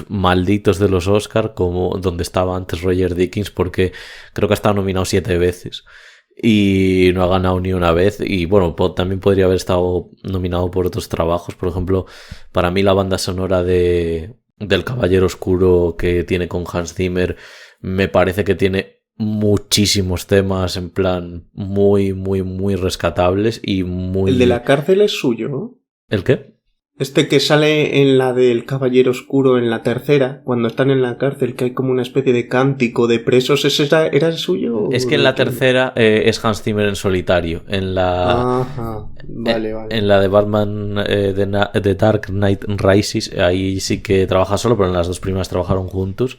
malditos de los Oscar, como donde estaba antes Roger Deakins, porque creo que ha estado nominado 7 veces y no ha ganado ni una vez. Y bueno, también podría haber estado nominado por otros trabajos. Por ejemplo, para mí la banda sonora del Caballero Oscuro que tiene con Hans Zimmer me parece que tiene muchísimos temas en plan muy, muy, muy rescatables y muy... El de la cárcel es suyo, ¿no? ¿El qué? Este que sale en la del Caballero Oscuro, en la tercera, cuando están en la cárcel, que hay como una especie de cántico de presos, ¿ese era el suyo? Es que en la tercera es Hans Zimmer en solitario. En la... Ajá, vale. En la de Batman de Dark Knight Rises, ahí sí que trabaja solo, pero en las dos primeras trabajaron juntos.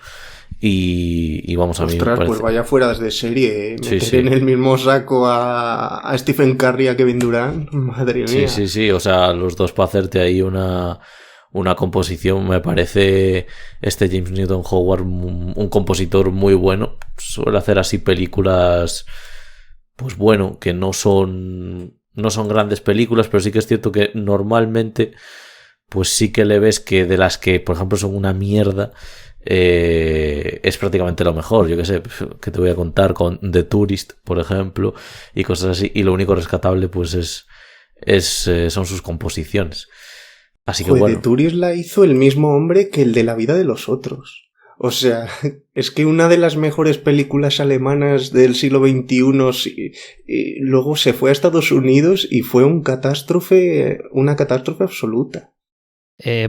Y vamos a ver. Ostras, pues vaya fuera de serie, meter Sí. en el mismo saco a Stephen Curry y a Kevin Durant, madre mía. Sí, o sea, los dos para hacerte ahí una composición. Me parece James Newton Howard un compositor muy bueno. Suele hacer así películas, pues bueno, que no son grandes películas, pero sí que es cierto que normalmente pues sí que le ves que de las que, por ejemplo, son una mierda, es prácticamente lo mejor. Yo qué sé, que te voy a contar con The Tourist, por ejemplo, y cosas así, y lo único rescatable pues son sus composiciones. Así que bueno. The Tourist la hizo el mismo hombre que el de La vida de los otros. O sea, es que una de las mejores películas alemanas del siglo XXI luego se fue a Estados Unidos y fue una catástrofe absoluta.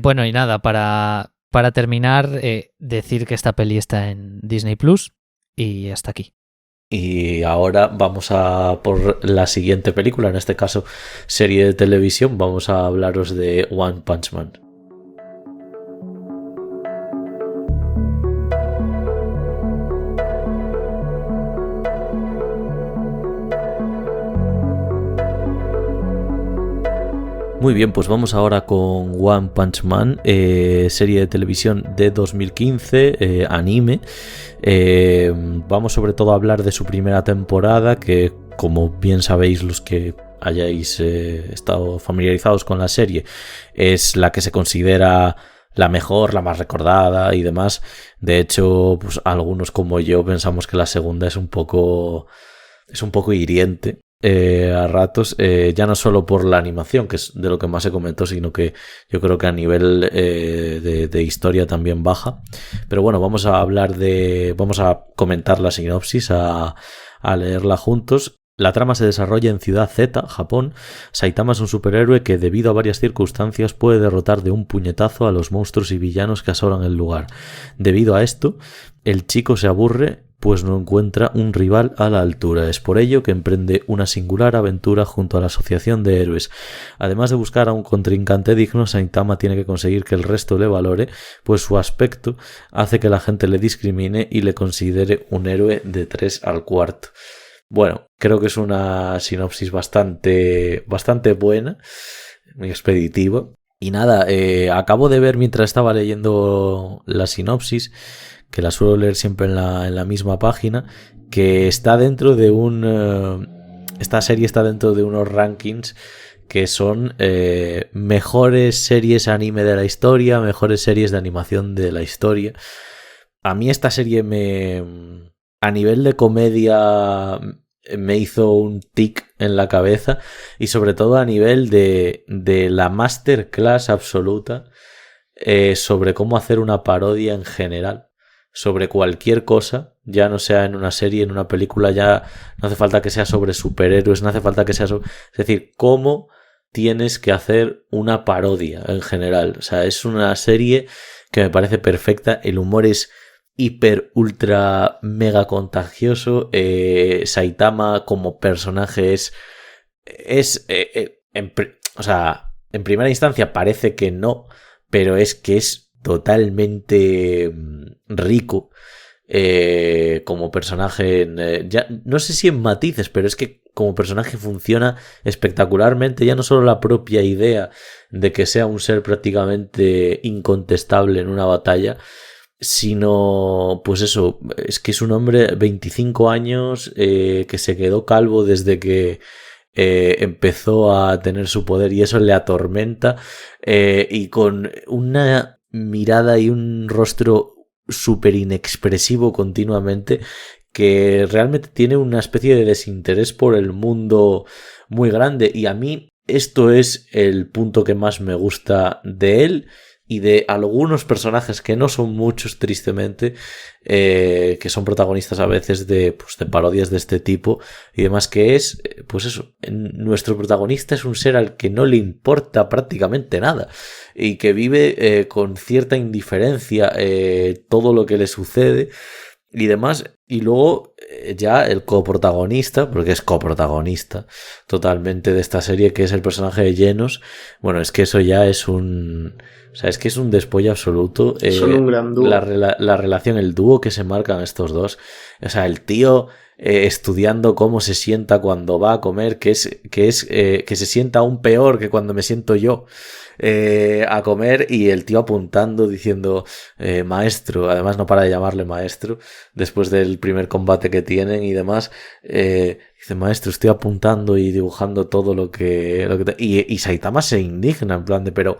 Bueno, y nada, para terminar, decir que esta peli está en Disney Plus y hasta aquí. Y ahora vamos a por la siguiente película, en este caso serie de televisión. Vamos a hablaros de One Punch Man. Muy bien, pues vamos ahora con One Punch Man, serie de televisión de 2015, anime. Vamos sobre todo a hablar de su primera temporada, que como bien sabéis los que hayáis estado familiarizados con la serie, es la que se considera la mejor, la más recordada y demás. De hecho, pues algunos como yo pensamos que la segunda es un poco hiriente. A ratos, ya no solo por la animación, que es de lo que más se comentó, sino que yo creo que a nivel de historia también baja. Pero bueno, vamos a comentar la sinopsis, a leerla juntos. La trama se desarrolla en Ciudad Z, Japón. Saitama es un superhéroe que, debido a varias circunstancias, puede derrotar de un puñetazo a los monstruos y villanos que asolan el lugar. Debido a esto, el chico se aburre, pues no encuentra un rival a la altura. Es por ello que emprende una singular aventura junto a la Asociación de Héroes. Además de buscar a un contrincante digno, Saitama tiene que conseguir que el resto le valore, pues su aspecto hace que la gente le discrimine y le considere un héroe de 3 al cuarto. Bueno, creo que es una sinopsis bastante buena, muy expeditiva. Y nada, acabo de ver mientras estaba leyendo la sinopsis, que la suelo leer siempre en la misma página, que está dentro de esta serie está dentro de unos rankings que son mejores series anime de la historia, mejores series de animación de la historia. A mí esta serie a nivel de comedia me hizo un tic en la cabeza, y sobre todo a nivel de la masterclass absoluta sobre cómo hacer una parodia en general, sobre cualquier cosa, ya no sea en una serie, en una película, ya no hace falta que sea sobre superhéroes, no hace falta que sea sobre... Es decir, cómo tienes que hacer una parodia en general. O sea, es una serie que me parece perfecta, el humor es hiper, ultra, mega contagioso. Saitama como personaje o sea, en primera instancia parece que no, pero es que es totalmente rico como personaje. Ya no sé si en matices, pero es que como personaje funciona espectacularmente. Ya no solo la propia idea de que sea un ser prácticamente incontestable en una batalla, sino, pues eso, es que es un hombre 25 años que se quedó calvo desde que empezó a tener su poder, y eso le atormenta, y con una mirada y un rostro súper inexpresivo continuamente, que realmente tiene una especie de desinterés por el mundo muy grande. Y a mí esto es el punto que más me gusta de él y de algunos personajes, que no son muchos tristemente, que son protagonistas a veces de parodias de este tipo y demás, que es, pues eso, nuestro protagonista es un ser al que no le importa prácticamente nada y que vive con cierta indiferencia todo lo que le sucede y demás. Y luego ya el coprotagonista, porque es coprotagonista totalmente de esta serie, que es el personaje de Genos. Bueno, es que eso ya es o sea, es que es un despolle absoluto. Son un gran dúo. La relación, el dúo que se marcan estos dos. O sea, el tío estudiando cómo se sienta cuando va a comer, que se sienta aún peor que cuando me siento yo a comer, y el tío apuntando diciendo maestro, además no para de llamarle maestro después del primer combate que tienen y demás. Dice, maestro, estoy apuntando y dibujando todo lo que y Saitama se indigna en plan de, pero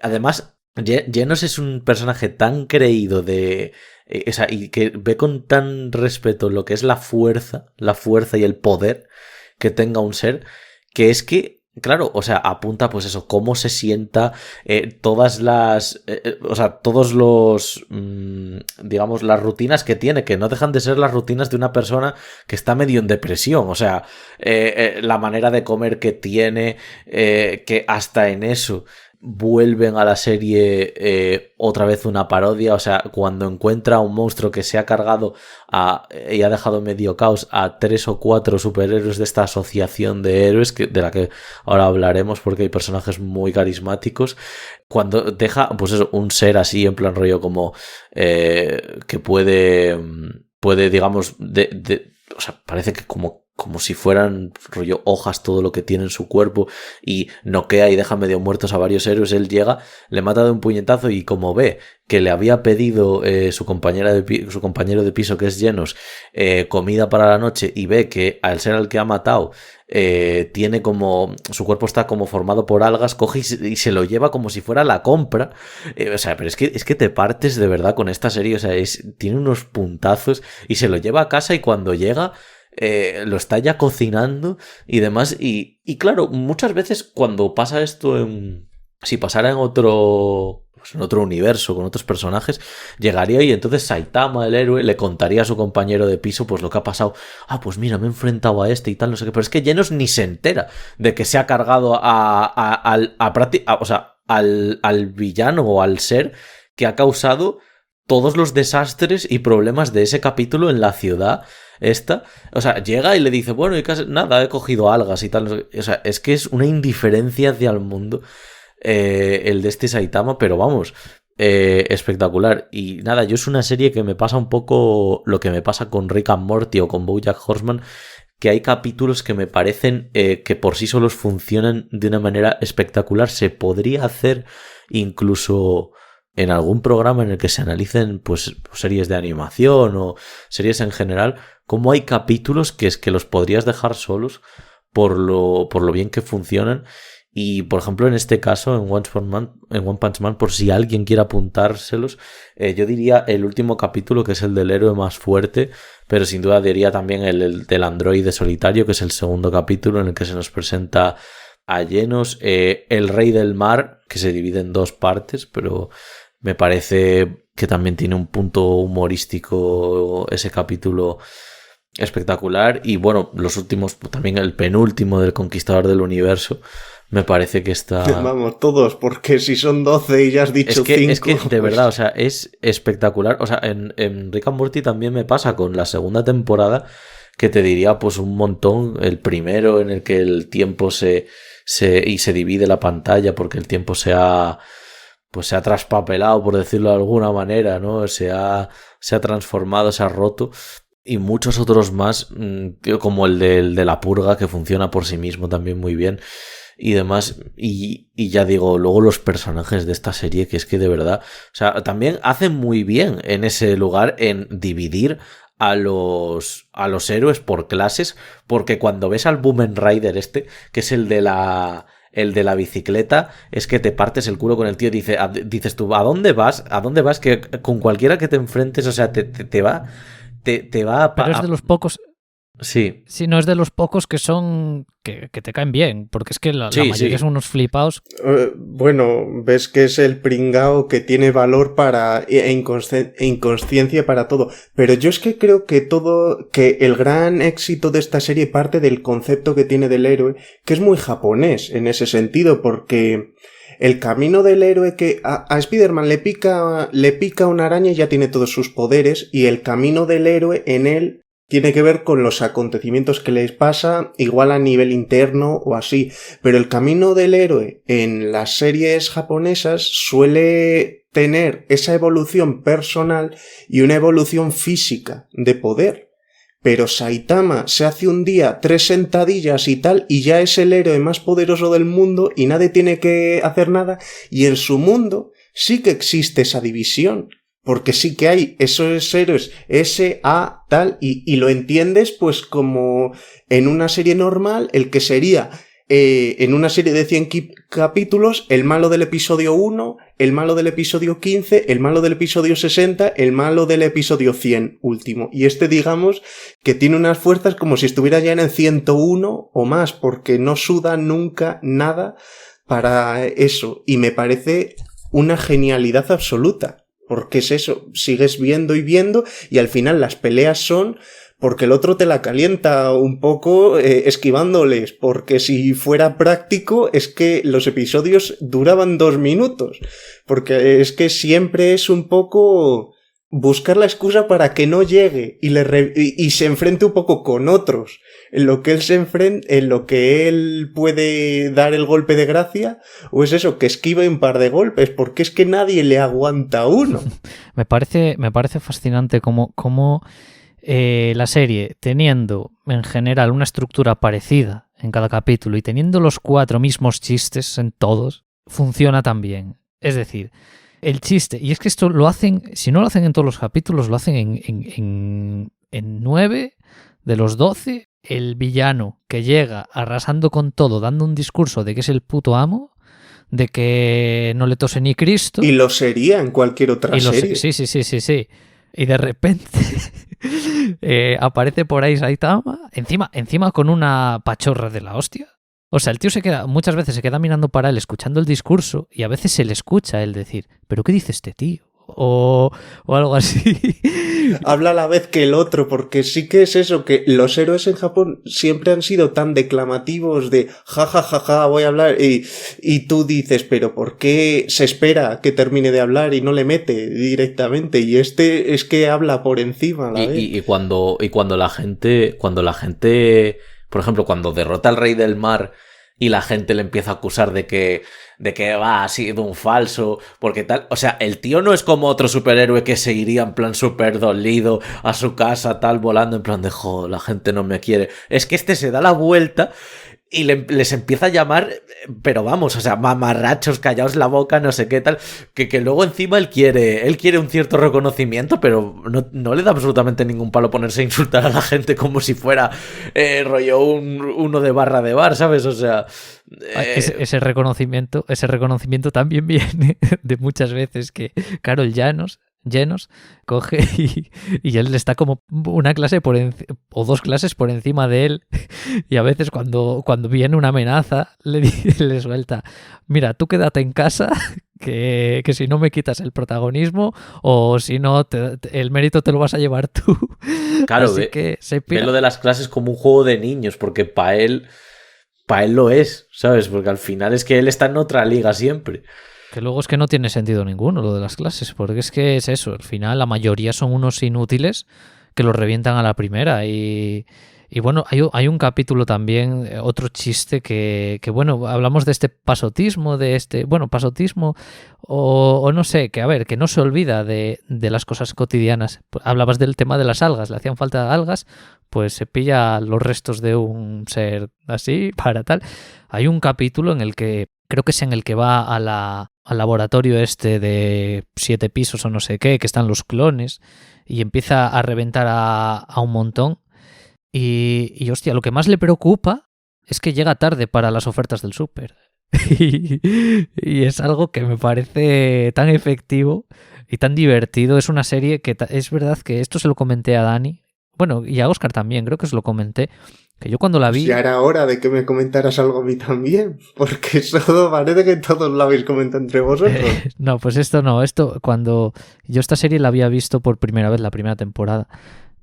además Genos es un personaje tan creído o sea, y que ve con tan respeto lo que es la fuerza y el poder que tenga un ser, que es que, claro, o sea, apunta pues eso, cómo se sienta, todas los digamos, las rutinas que tiene, que no dejan de ser las rutinas de una persona que está medio en depresión. O sea, la manera de comer que tiene, que hasta en eso vuelven a la serie otra vez una parodia. O sea, cuando encuentra a un monstruo que se ha cargado y ha dejado medio caos a 3 o 4 superhéroes de esta asociación de héroes, de la que ahora hablaremos porque hay personajes muy carismáticos, cuando deja pues eso, un ser así en plan rollo como que puede digamos o sea, parece que como si fueran rollo hojas todo lo que tiene en su cuerpo, y noquea y deja medio muertos a varios héroes. Él llega, le mata de un puñetazo, y como ve que le había pedido su compañero de piso, que es Genos, comida para la noche, y ve que al ser al que ha matado tiene como, su cuerpo está como formado por algas, coge y se lo lleva como si fuera la compra. O sea, pero es que te partes de verdad con esta serie. O sea, tiene unos puntazos, y se lo lleva a casa, y cuando llega lo está ya cocinando y demás. Y claro, muchas veces cuando pasa esto, si pasara en otro universo con otros personajes, llegaría y entonces Saitama, el héroe, le contaría a su compañero de piso pues lo que ha pasado. Pues mira, me he enfrentado a este y tal, no sé qué. Pero es que Genos ni se entera de que se ha cargado al villano o al ser que ha causado todos los desastres y problemas de ese capítulo en la ciudad esta. O sea, llega y le dice, bueno, y casi nada, he cogido algas y tal. O sea, es que es una indiferencia hacia el mundo el de este Saitama, pero vamos, espectacular. Y nada, yo es una serie que me pasa un poco lo que me pasa con Rick and Morty o con BoJack Horseman, que hay capítulos que me parecen que por sí solos funcionan de una manera espectacular. Se podría hacer incluso en algún programa en el que se analicen pues series de animación o series en general, como hay capítulos que es que los podrías dejar solos por lo bien que funcionan. Y, por ejemplo, en este caso, en One Punch Man, por si alguien quiere apuntárselos, yo diría el último capítulo, que es el del héroe más fuerte, pero sin duda diría también el del androide solitario, que es el segundo capítulo en el que se nos presenta a Genos, el rey del mar, que se divide en dos partes, pero me parece que también tiene un punto humorístico ese capítulo espectacular. Y bueno, los últimos, también el penúltimo del Conquistador del Universo, me parece que está... Vamos, todos, porque si son 12 y ya has dicho 5... Es que, de verdad, o sea, es espectacular. O sea, en Rick and Morty también me pasa con la segunda temporada, que te diría pues un montón. El primero en el que el tiempo se divide la pantalla porque el tiempo se ha traspapelado, por decirlo de alguna manera, ¿no? Se ha transformado, se ha roto. Y muchos otros más, como el de la purga, que funciona por sí mismo también muy bien. Y demás, y ya digo, luego los personajes de esta serie, que es que de verdad, o sea, también hacen muy bien en ese lugar en dividir a los héroes por clases, porque cuando ves al Boomen Rider que es el de la bicicleta, es que te partes el culo con el tío. Dices tú, ¿a dónde vas? ¿A dónde vas? Que con cualquiera que te enfrentes, o sea, te va a... Pero es de los pocos... Sí. Sí, no es de los pocos que son... que te caen bien, porque es que la mayoría son unos flipaos. Bueno, ves que es el pringao que tiene valor e inconsciencia para todo. Pero yo es que creo que el gran éxito de esta serie parte del concepto que tiene del héroe, que es muy japonés en ese sentido, porque el camino del héroe que a Spider-Man le pica una araña y ya tiene todos sus poderes, y el camino del héroe en él tiene que ver con los acontecimientos que les pasa, igual a nivel interno o así. Pero el camino del héroe en las series japonesas suele tener esa evolución personal y una evolución física de poder. Pero Saitama se hace un día 3 sentadillas y tal, y ya es el héroe más poderoso del mundo y nadie tiene que hacer nada. Y en su mundo sí que existe esa división. Porque sí que hay esos héroes S, A, tal, y lo entiendes pues como en una serie normal, el que sería en una serie de 100 capítulos, el malo del episodio 1, el malo del episodio 15, el malo del episodio 60, el malo del episodio 100 último. Y digamos que tiene unas fuerzas como si estuviera ya en el 101 o más, porque no suda nunca nada para eso. Y me parece una genialidad absoluta. Porque es eso, sigues viendo y viendo, y al final las peleas son porque el otro te la calienta un poco esquivándoles, porque si fuera práctico es que los episodios duraban 2 minutos, porque es que siempre es un poco buscar la excusa para que no llegue y se enfrente un poco con otros, en lo que él puede dar el golpe de gracia, o es eso, que esquive un par de golpes, porque es que nadie le aguanta uno. Me parece fascinante cómo la serie, teniendo en general una estructura parecida en cada capítulo y teniendo los 4 mismos chistes en todos, funciona tan bien. Es decir, el chiste, y es que esto lo hacen, si no lo hacen en todos los capítulos, lo hacen en 9 de los 12. El villano que llega arrasando con todo, dando un discurso de que es el puto amo, de que no le tose ni Cristo. Y lo sería en cualquier otra serie. Sí. Y de repente aparece por ahí Saitama, encima con una pachorra de la hostia. O sea, el tío muchas veces se queda mirando para él, escuchando el discurso, y a veces se le escucha él decir, ¿pero qué dice este tío? O algo así. Habla a la vez que el otro, porque sí que es eso, que los héroes en Japón siempre han sido tan declamativos de ja, voy a hablar, y tú dices, pero ¿por qué se espera que termine de hablar y no le mete directamente? Y es que habla por encima a la vez. Y cuando la gente, por ejemplo, cuando derrota al Rey del Mar y la gente le empieza a acusar de que de que ha sido un falso, porque tal, o sea, el tío no es como otro superhéroe que se iría en plan súper dolido a su casa, tal, volando en plan de, joder, la gente no me quiere. Es que este se da la vuelta y les empieza a llamar, pero vamos, o sea, mamarrachos, callaos la boca, no sé qué tal, que luego encima él quiere un cierto reconocimiento, pero no le da absolutamente ningún palo ponerse a insultar a la gente como si fuera rollo uno de barra de bar, ¿sabes? O sea... Ese reconocimiento también viene de muchas veces que Carol Llanos coge y él está como una clase o dos clases por encima de él, y a veces cuando viene una amenaza le suelta, mira, tú quédate en casa que si no me quitas el protagonismo, o si no el mérito te lo vas a llevar tú. Claro, así que ve lo de las clases como un juego de niños, porque para él lo es, ¿sabes? Porque al final es que él está en otra liga siempre. Que luego es que no tiene sentido ninguno lo de las clases, porque es que es eso, al final la mayoría son unos inútiles que los revientan a la primera. Y bueno, hay un capítulo también, otro chiste que bueno, hablamos de este pasotismo, pasotismo o no sé, que a ver, que no se olvida de las cosas cotidianas. Hablabas del tema de las algas, le hacían falta algas, pues se pilla los restos de un ser así para tal. Hay un capítulo en el que, creo que es en el que va al laboratorio este de 7 pisos o no sé qué, que están los clones, y empieza a reventar a un montón. Y hostia, lo que más le preocupa es que llega tarde para las ofertas del súper. Y es algo que me parece tan efectivo y tan divertido. Es una serie que es verdad que esto se lo comenté a Dani, bueno, y a Óscar también, creo que se lo comenté, que yo cuando la vi... Ya era hora de que me comentaras algo a mí también, porque eso parece que todos lo habéis comentado entre vosotros. No, pues esto cuando yo esta serie la había visto por primera vez, la primera temporada,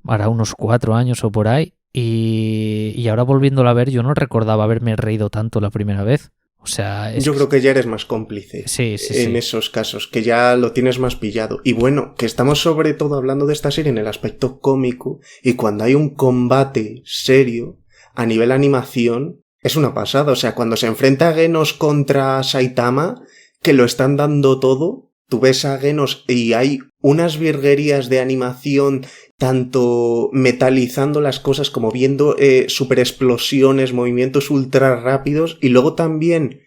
hará unos 4 años o por ahí, y ahora volviéndola a ver, yo no recordaba haberme reído tanto la primera vez. O sea, yo creo que ya eres más cómplice sí. esos casos, que ya lo tienes más pillado. Y bueno, que estamos sobre todo hablando de esta serie en el aspecto cómico, y cuando hay un combate serio a nivel animación, es una pasada. O sea, cuando se enfrenta a Genos contra Saitama, que lo están dando todo, tú ves a Genos y hay unas virguerías de animación, tanto metalizando las cosas como viendo super explosiones, movimientos ultra rápidos, y luego también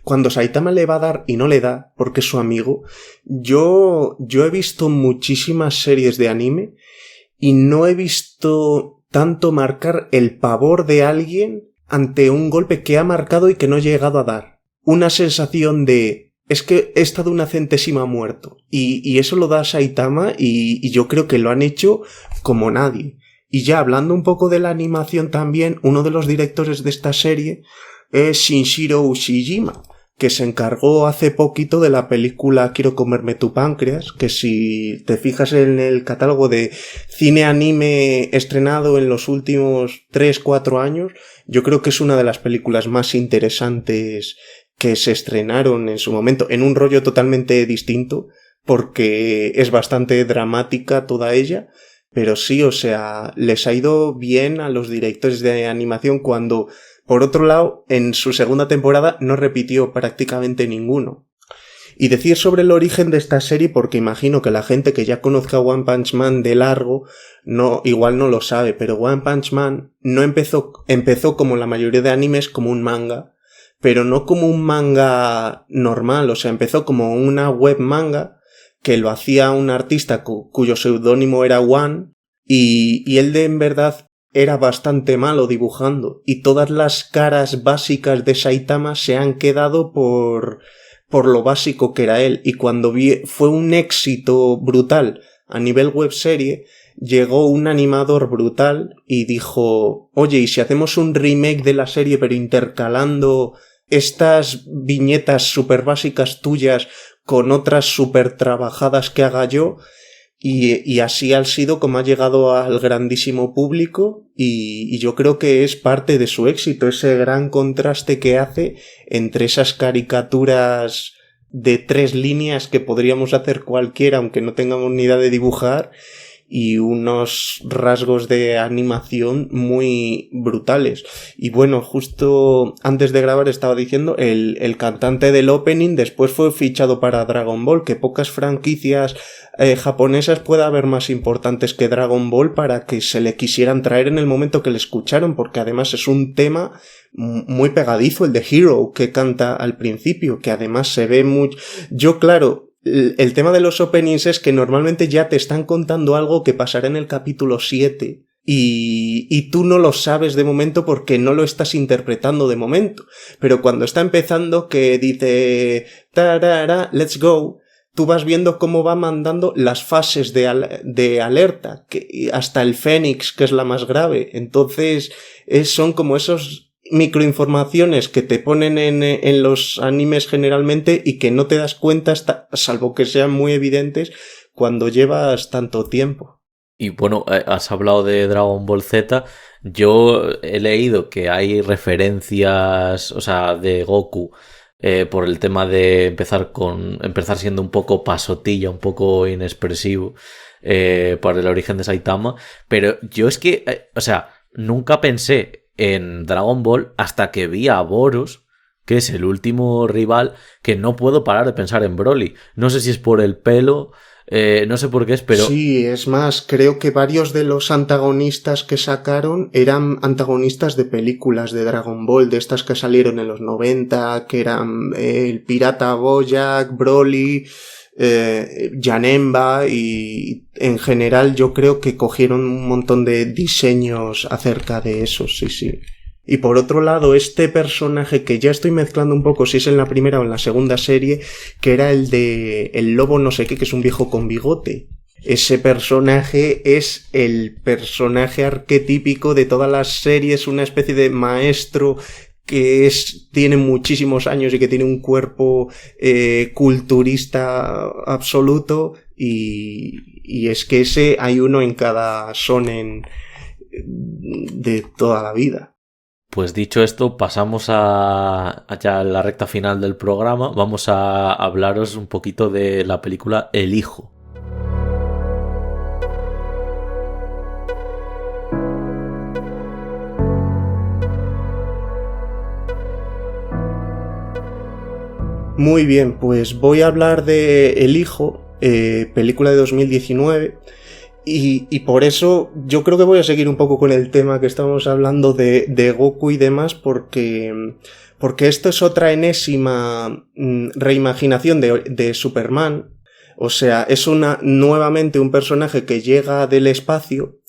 cuando Saitama le va a dar y no le da porque es su amigo. Yo he visto muchísimas series de anime y no he visto tanto marcar el pavor de alguien ante un golpe que ha marcado y que no ha llegado a dar. Una sensación de es que he estado una centésima muerto. Y eso lo da Saitama, y yo creo que lo han hecho como nadie. Y ya hablando un poco de la animación también, uno de los directores de esta serie es Shinjiro Ushijima, que se encargó hace poquito de la película Quiero comerme tu páncreas, que si te fijas en el catálogo de cine anime estrenado en los últimos 3-4 años, yo creo que es una de las películas más interesantes que se estrenaron en su momento, en un rollo totalmente distinto, porque es bastante dramática toda ella, pero sí, o sea, les ha ido bien a los directores de animación cuando, por otro lado, en su segunda temporada no repitió prácticamente ninguno. Y decir sobre el origen de esta serie, porque imagino que la gente que ya conozca One Punch Man de largo, igual no lo sabe, pero One Punch Man no empezó como la mayoría de animes como un manga, pero no como un manga normal. O sea, empezó como una web manga que lo hacía un artista cuyo seudónimo era One, y él en verdad era bastante malo dibujando, y todas las caras básicas de Saitama se han quedado por lo básico que era él. Y cuando fue un éxito brutal a nivel webserie, llegó un animador brutal y dijo, oye, ¿y si hacemos un remake de la serie pero intercalando estas viñetas super básicas tuyas con otras super trabajadas que haga yo? Y así ha sido como ha llegado al grandísimo público, y yo creo que es parte de su éxito, ese gran contraste que hace entre esas caricaturas de 3 líneas que podríamos hacer cualquiera aunque no tengamos ni idea de dibujar, y unos rasgos de animación muy brutales. Y bueno, justo antes de grabar estaba diciendo, el cantante del opening después fue fichado para Dragon Ball, que pocas franquicias japonesas puede haber más importantes que Dragon Ball para que se le quisieran traer en el momento que le escucharon, porque además es un tema muy pegadizo, el de Hero que canta al principio, que además se ve muy... Yo, claro, el tema de los openings es que normalmente ya te están contando algo que pasará en el capítulo 7 y tú no lo sabes de momento porque no lo estás interpretando de momento, pero cuando está empezando que dice tarara, let's go, tú vas viendo cómo va mandando las fases de alerta, que hasta el Fénix, que es la más grave. Entonces son como esos microinformaciones que te ponen en los animes generalmente y que no te das cuenta, salvo que sean muy evidentes, cuando llevas tanto tiempo. Y bueno, has hablado de Dragon Ball Z. Yo he leído que hay referencias, o sea, de Goku, por el tema de empezar siendo un poco pasotilla, un poco inexpresivo, por el origen de Saitama. Pero yo es que, o sea, nunca pensé en Dragon Ball hasta que vi a Boros, que es el último rival, que no puedo parar de pensar en Broly. No sé si es por el pelo, no sé por qué es, pero... Sí, es más, creo que varios de los antagonistas que sacaron eran antagonistas de películas de Dragon Ball, de estas que salieron en los 90, que eran el pirata Bojack, Broly, Janemba, y en general yo creo que cogieron un montón de diseños acerca de eso, sí. Y por otro lado, este personaje que ya estoy mezclando un poco si es en la primera o en la segunda serie, que era el de el lobo no sé qué, que es un viejo con bigote. Ese personaje es el personaje arquetípico de todas las series, una especie de maestro que tiene muchísimos años y que tiene un cuerpo culturista absoluto, y es que ese hay uno en cada shonen de toda la vida. Pues dicho esto, pasamos ya a la recta final del programa. Vamos a hablaros un poquito de la película El Hijo. Muy bien, pues voy a hablar de El Hijo, película de 2019. Y por eso yo creo que voy a seguir un poco con el tema que estábamos hablando de Goku y demás, porque esto es otra enésima reimaginación de Superman. O sea, es nuevamente un personaje que llega del espacio,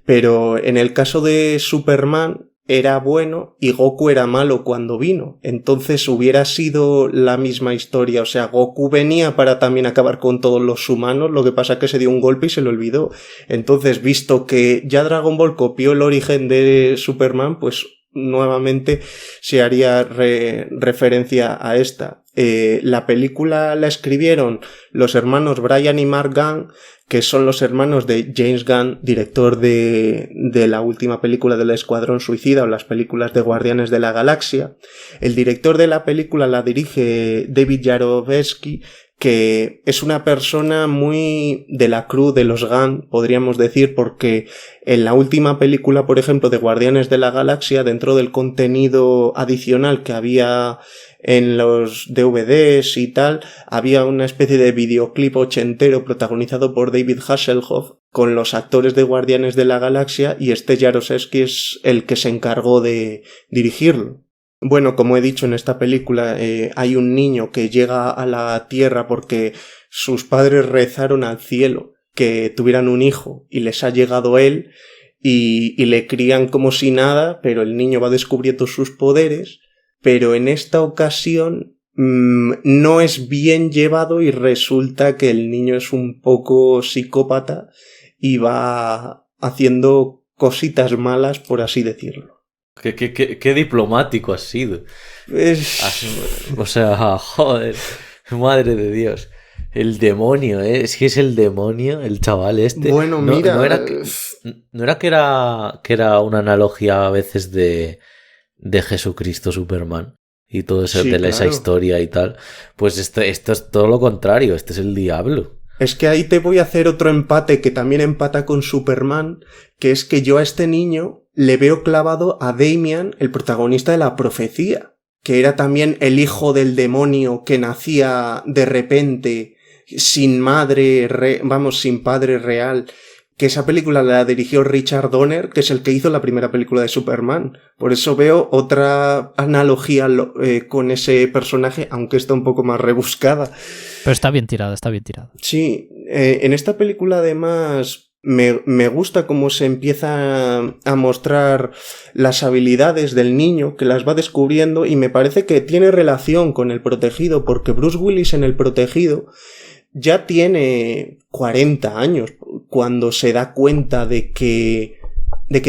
pero en el caso de Superman era bueno y Goku era malo cuando vino. Entonces hubiera sido la misma historia. O sea, Goku venía para también acabar con todos los humanos, lo que pasa es que se dio un golpe y se lo olvidó. Entonces, visto que ya Dragon Ball copió el origen de Superman, pues nuevamente se haría referencia a esta. La película la escribieron los hermanos Brian y Mark Gunn, que son los hermanos de James Gunn, director de la última película del Escuadrón Suicida o las películas de Guardianes de la Galaxia. El director de la película la dirige David Yarovesky, que es una persona muy de la crew de los Gunn, podríamos decir, porque en la última película, por ejemplo, de Guardianes de la Galaxia, dentro del contenido adicional que había en los DVDs y tal, había una especie de videoclip ochentero protagonizado por David Hasselhoff con los actores de Guardianes de la Galaxia, y este Yarovesky es el que se encargó de dirigirlo. Bueno, como he dicho, en esta película hay un niño que llega a la Tierra porque sus padres rezaron al cielo que tuvieran un hijo y les ha llegado él, y le crían como si nada, pero el niño va descubriendo sus poderes, pero en esta ocasión no es bien llevado y resulta que el niño es un poco psicópata y va haciendo cositas malas, por así decirlo. Qué diplomático has sido. O sea, joder, madre de Dios. El demonio, es que es el demonio, el chaval este. Bueno, mira... No era que era una analogía a veces de Jesucristo Superman y todo eso, sí, esa historia y tal. Pues esto es todo lo contrario, este es el diablo. Es que ahí te voy a hacer otro empate que también empata con Superman, que es que yo a este niño le veo clavado a Damian, el protagonista de La Profecía, que era también el hijo del demonio que nacía de repente, sin madre, sin padre real, que esa película la dirigió Richard Donner, que es el que hizo la primera película de Superman. Por eso veo otra analogía con ese personaje, aunque está un poco más rebuscada. Pero está bien tirada, está bien tirada. Sí, en esta película además me gusta cómo se empieza a mostrar las habilidades del niño, que las va descubriendo, y me parece que tiene relación con El Protegido, porque Bruce Willis en El Protegido ya tiene 40 años cuando se da cuenta de que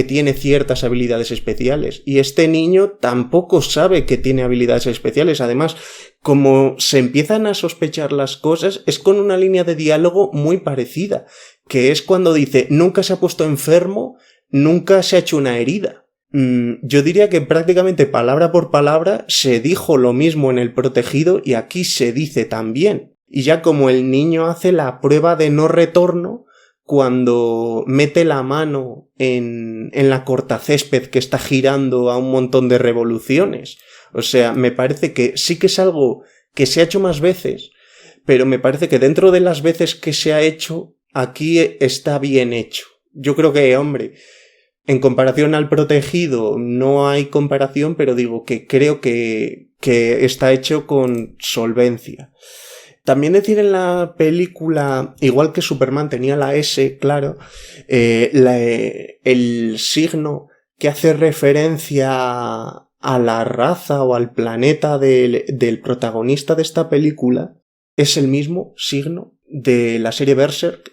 tiene ciertas habilidades especiales. Y este niño tampoco sabe que tiene habilidades especiales. Además, como se empiezan a sospechar las cosas, es con una línea de diálogo muy parecida, que es cuando dice, nunca se ha puesto enfermo, nunca se ha hecho una herida. Yo diría que prácticamente palabra por palabra se dijo lo mismo en El Protegido y aquí se dice también. Y ya como el niño hace la prueba de no retorno cuando mete la mano en la cortacésped que está girando a un montón de revoluciones. O sea, me parece que sí que es algo que se ha hecho más veces, pero me parece que dentro de las veces que se ha hecho, aquí está bien hecho. Yo creo que, hombre, en comparación al Protegido no hay comparación, pero digo que creo que está hecho con solvencia. También decir en la película, igual que Superman tenía la S, claro, el signo que hace referencia a la raza o al planeta del protagonista de esta película es el mismo signo de la serie Berserk.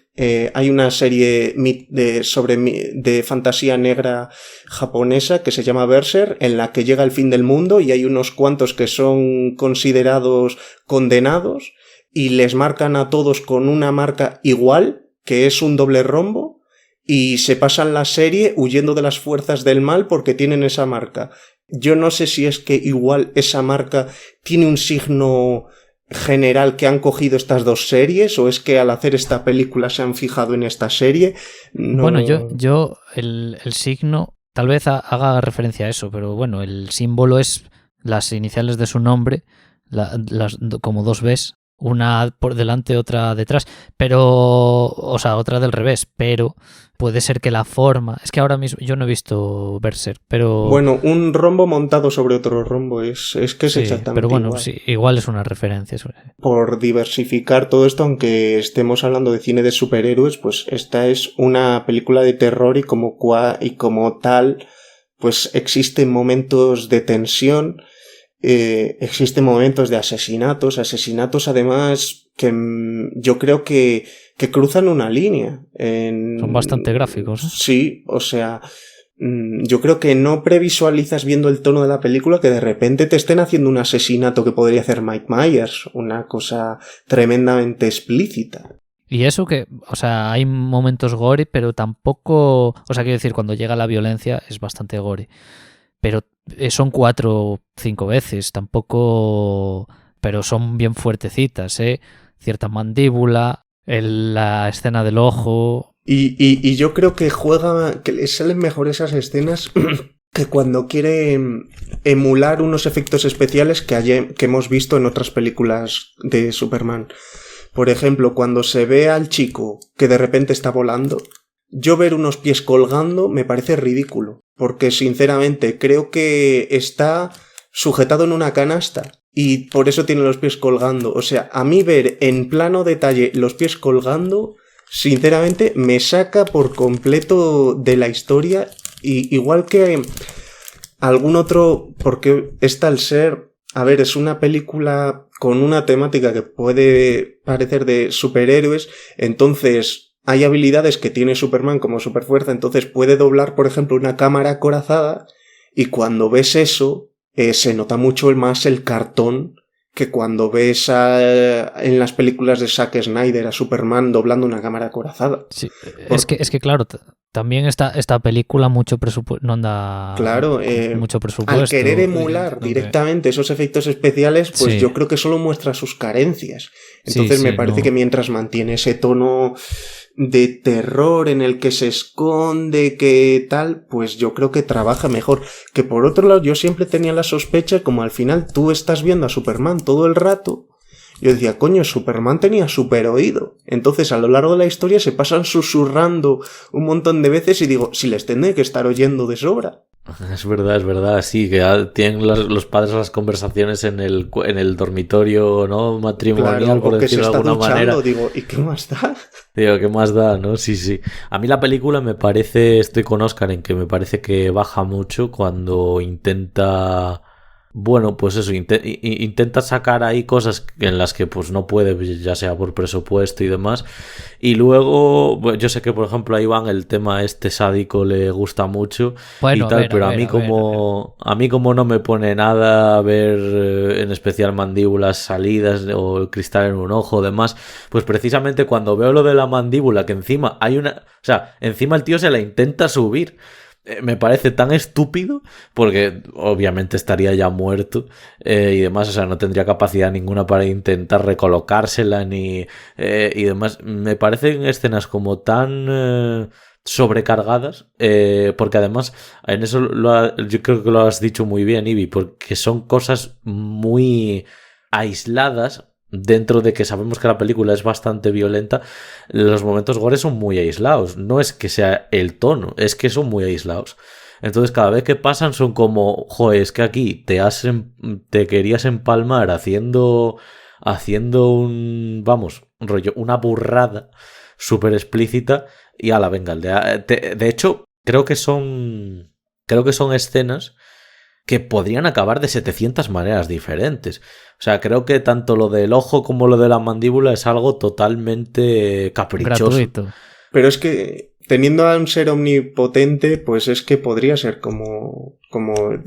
Hay una serie de fantasía negra japonesa que se llama Berserk, en la que llega el fin del mundo y hay unos cuantos que son considerados condenados, y les marcan a todos con una marca igual, que es un doble rombo, y se pasan la serie huyendo de las fuerzas del mal porque tienen esa marca. Yo no sé si es que igual esa marca tiene un signo general que han cogido estas dos series, o es que al hacer esta película se han fijado en esta serie. No... Bueno, yo el signo tal vez haga referencia a eso, pero bueno, el símbolo es las iniciales de su nombre, como dos Bs. Una por delante, otra detrás, pero, o sea, otra del revés, pero puede ser que la forma, es que ahora mismo yo no he visto Berserk, pero... Bueno, un rombo montado sobre otro rombo, es que es sí, exactamente pero bueno, igual. Sí, igual es una referencia. Por diversificar todo esto, aunque estemos hablando de cine de superhéroes, pues esta es una película de terror y como tal, pues existen momentos de tensión. Existen momentos de asesinatos además que yo creo que cruzan una línea. Son bastante gráficos, ¿eh? Sí, o sea, yo creo que no previsualizas viendo el tono de la película que de repente te estén haciendo un asesinato que podría hacer Mike Myers, una cosa tremendamente explícita. Y eso que, o sea, hay momentos gore, pero tampoco, o sea, quiero decir, cuando llega la violencia es bastante gore. Pero son 4 o 5 veces, tampoco... Pero son bien fuertecitas, ¿eh? Cierta mandíbula, la escena del ojo... Y yo creo que que le salen mejor esas escenas que cuando quiere emular unos efectos especiales que hemos visto en otras películas de Superman. Por ejemplo, cuando se ve al chico que de repente está volando... Yo ver unos pies colgando me parece ridículo, porque sinceramente creo que está sujetado en una canasta y por eso tiene los pies colgando. O sea, a mí ver en plano detalle los pies colgando, sinceramente me saca por completo de la historia, y igual que algún otro, porque esta al ser, a ver, es una película con una temática que puede parecer de superhéroes, entonces... Hay habilidades que tiene Superman como superfuerza, entonces puede doblar, por ejemplo, una cámara acorazada, y cuando ves eso, se nota mucho más el cartón que cuando ves en las películas de Zack Snyder a Superman doblando una cámara acorazada. Sí, es que claro, también esta película mucho presupuesto, no anda claro, mucho presupuesto. Al querer emular directamente esos efectos especiales, pues sí, yo creo que solo muestra sus carencias. Entonces me parece que mientras mantiene ese tono de terror en el que se esconde, que tal, pues yo creo que trabaja mejor. Que por otro lado yo siempre tenía la sospecha, como al final tú estás viendo a Superman todo el rato, yo decía, coño, Superman tenía super oído. Entonces a lo largo de la historia se pasan susurrando un montón de veces y digo, si les tendré que estar oyendo de sobra. Es verdad, sí, que tienen los padres las conversaciones en el dormitorio, ¿no? Matrimonial, claro, por decirlo de alguna manera. Digo, ¿y qué más da? Digo, ¿qué más da, no? Sí. A mí la película me parece, estoy con Óscar en que me parece que baja mucho cuando intenta... Bueno, pues eso, intenta sacar ahí cosas en las que pues no puede, ya sea por presupuesto y demás. Y luego, bueno, yo sé que por ejemplo a Iván el tema sádico le gusta mucho, bueno, y tal, pero a mí como no me pone nada ver en especial mandíbulas salidas o cristal en un ojo, demás, pues precisamente cuando veo lo de la mandíbula, que encima hay una, o sea, encima el tío se la intenta subir. Me parece tan estúpido porque obviamente estaría ya muerto y demás, o sea, no tendría capacidad ninguna para intentar recolocársela ni y demás. Me parecen escenas como tan sobrecargadas porque además en eso yo creo que lo has dicho muy bien, Ibi, porque son cosas muy aisladas. Dentro de que sabemos que la película es bastante violenta, los momentos gore son muy aislados. No es que sea el tono, es que son muy aislados. Entonces cada vez que pasan son como, joder, es que aquí te querías empalmar haciendo un, vamos, un rollo, una burrada súper explícita y ala, venga. De hecho, creo que son escenas que podrían acabar de 700 maneras diferentes. O sea, creo que tanto lo del ojo como lo de la mandíbula es algo totalmente caprichoso. Gratuito. Pero es que, teniendo a un ser omnipotente, pues es que podría ser como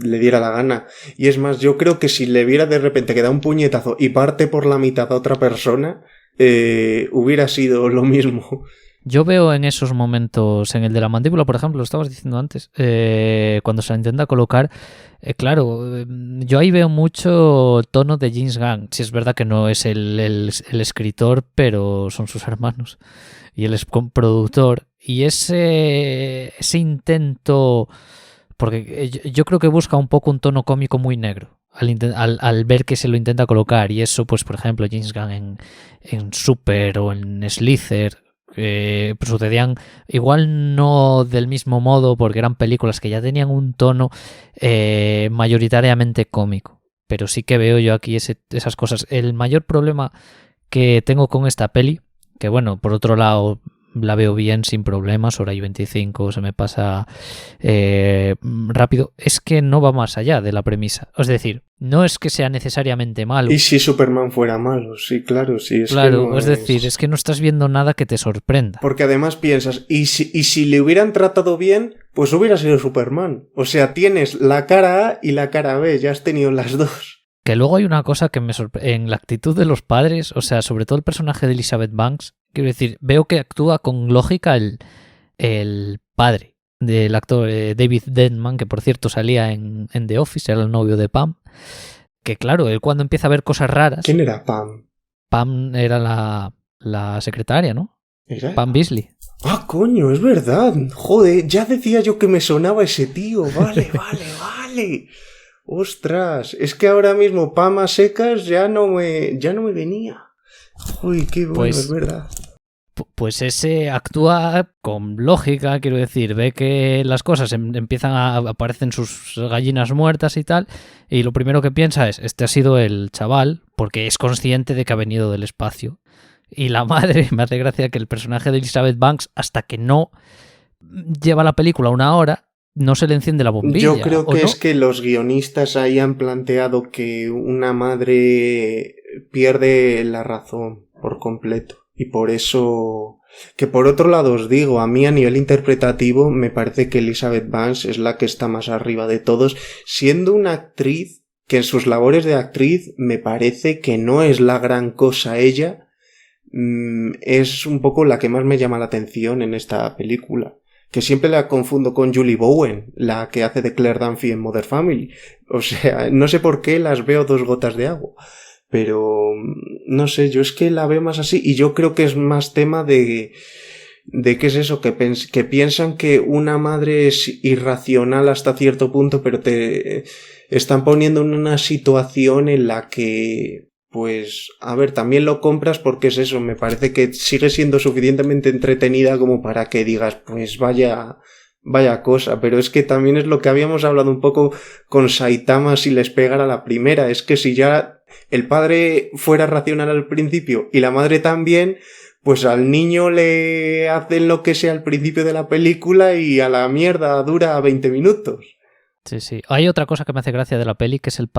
le diera la gana. Y es más, yo creo que si le viera de repente que da un puñetazo y parte por la mitad a otra persona, hubiera sido lo mismo. Yo veo en esos momentos, en el de la mandíbula, por ejemplo, lo estabas diciendo antes, cuando se la intenta colocar, claro, yo ahí veo mucho tono de James Gunn. Si es verdad que no es el escritor, pero son sus hermanos. Y él es productor. Y ese intento, porque yo creo que busca un poco un tono cómico muy negro. Al ver que se lo intenta colocar. Y eso, pues por ejemplo, James Gunn en Super o en Slither, sucedían igual no del mismo modo porque eran películas que ya tenían un tono mayoritariamente cómico, pero sí que veo yo aquí esas cosas. El mayor problema que tengo con esta peli, que bueno, por otro lado la veo bien sin problemas, hora y 25 se me pasa rápido, es que no va más allá de la premisa. Es decir, no es que sea necesariamente malo. ¿Y si Superman fuera malo? Sí, claro, sí. Claro, que no es decir, es que no estás viendo nada que te sorprenda. Porque además piensas, ¿y si le hubieran tratado bien? Pues hubiera sido Superman. O sea, tienes la cara A y la cara B, ya has tenido las dos. Que luego hay una cosa que me sorprende en la actitud de los padres, o sea, sobre todo el personaje de Elizabeth Banks. Quiero decir, veo que actúa con lógica el padre del actor David Denman, que por cierto salía en The Office, era el novio de Pam. Que claro, él cuando empieza a ver cosas raras... ¿Quién era Pam? Pam era la secretaria, ¿no? ¿Era? Pam Beasley. Ah, coño, es verdad. Joder, ya decía yo que me sonaba ese tío. Vale. Ostras, es que ahora mismo Pam a secas ya no me venía. Uy, qué bueno, pues, es verdad. Pues ese actúa con lógica, quiero decir, ve que las cosas aparecen sus gallinas muertas y tal, y lo primero que piensa es, este ha sido el chaval, porque es consciente de que ha venido del espacio. Y la madre, me hace gracia que el personaje de Elizabeth Banks, hasta que no lleva la película 1 hora, no se le enciende la bombilla. Yo creo que es que los guionistas ahí han planteado que una madre pierde la razón por completo. Y por eso, que por otro lado os digo, a mí a nivel interpretativo me parece que Elizabeth Banks es la que está más arriba de todos, siendo una actriz que en sus labores de actriz me parece que no es la gran cosa ella. Es un poco la que más me llama la atención en esta película. Que siempre la confundo con Julie Bowen, la que hace de Claire Dunphy en Modern Family. O sea, no sé por qué las veo dos gotas de agua. Pero, no sé, yo es que la veo más así. Y yo creo que es más tema de qué es eso, que piensan que una madre es irracional hasta cierto punto, pero te están poniendo en una situación en la que, pues, a ver, también lo compras porque es eso, me parece que sigue siendo suficientemente entretenida como para que digas, pues vaya cosa, pero es que también es lo que habíamos hablado un poco con Saitama si les pegara la primera, es que si ya el padre fuera racional al principio y la madre también, pues al niño le hacen lo que sea al principio de la película y a la mierda dura 20 minutos. Sí, sí. Hay otra cosa que me hace gracia de la peli, que es el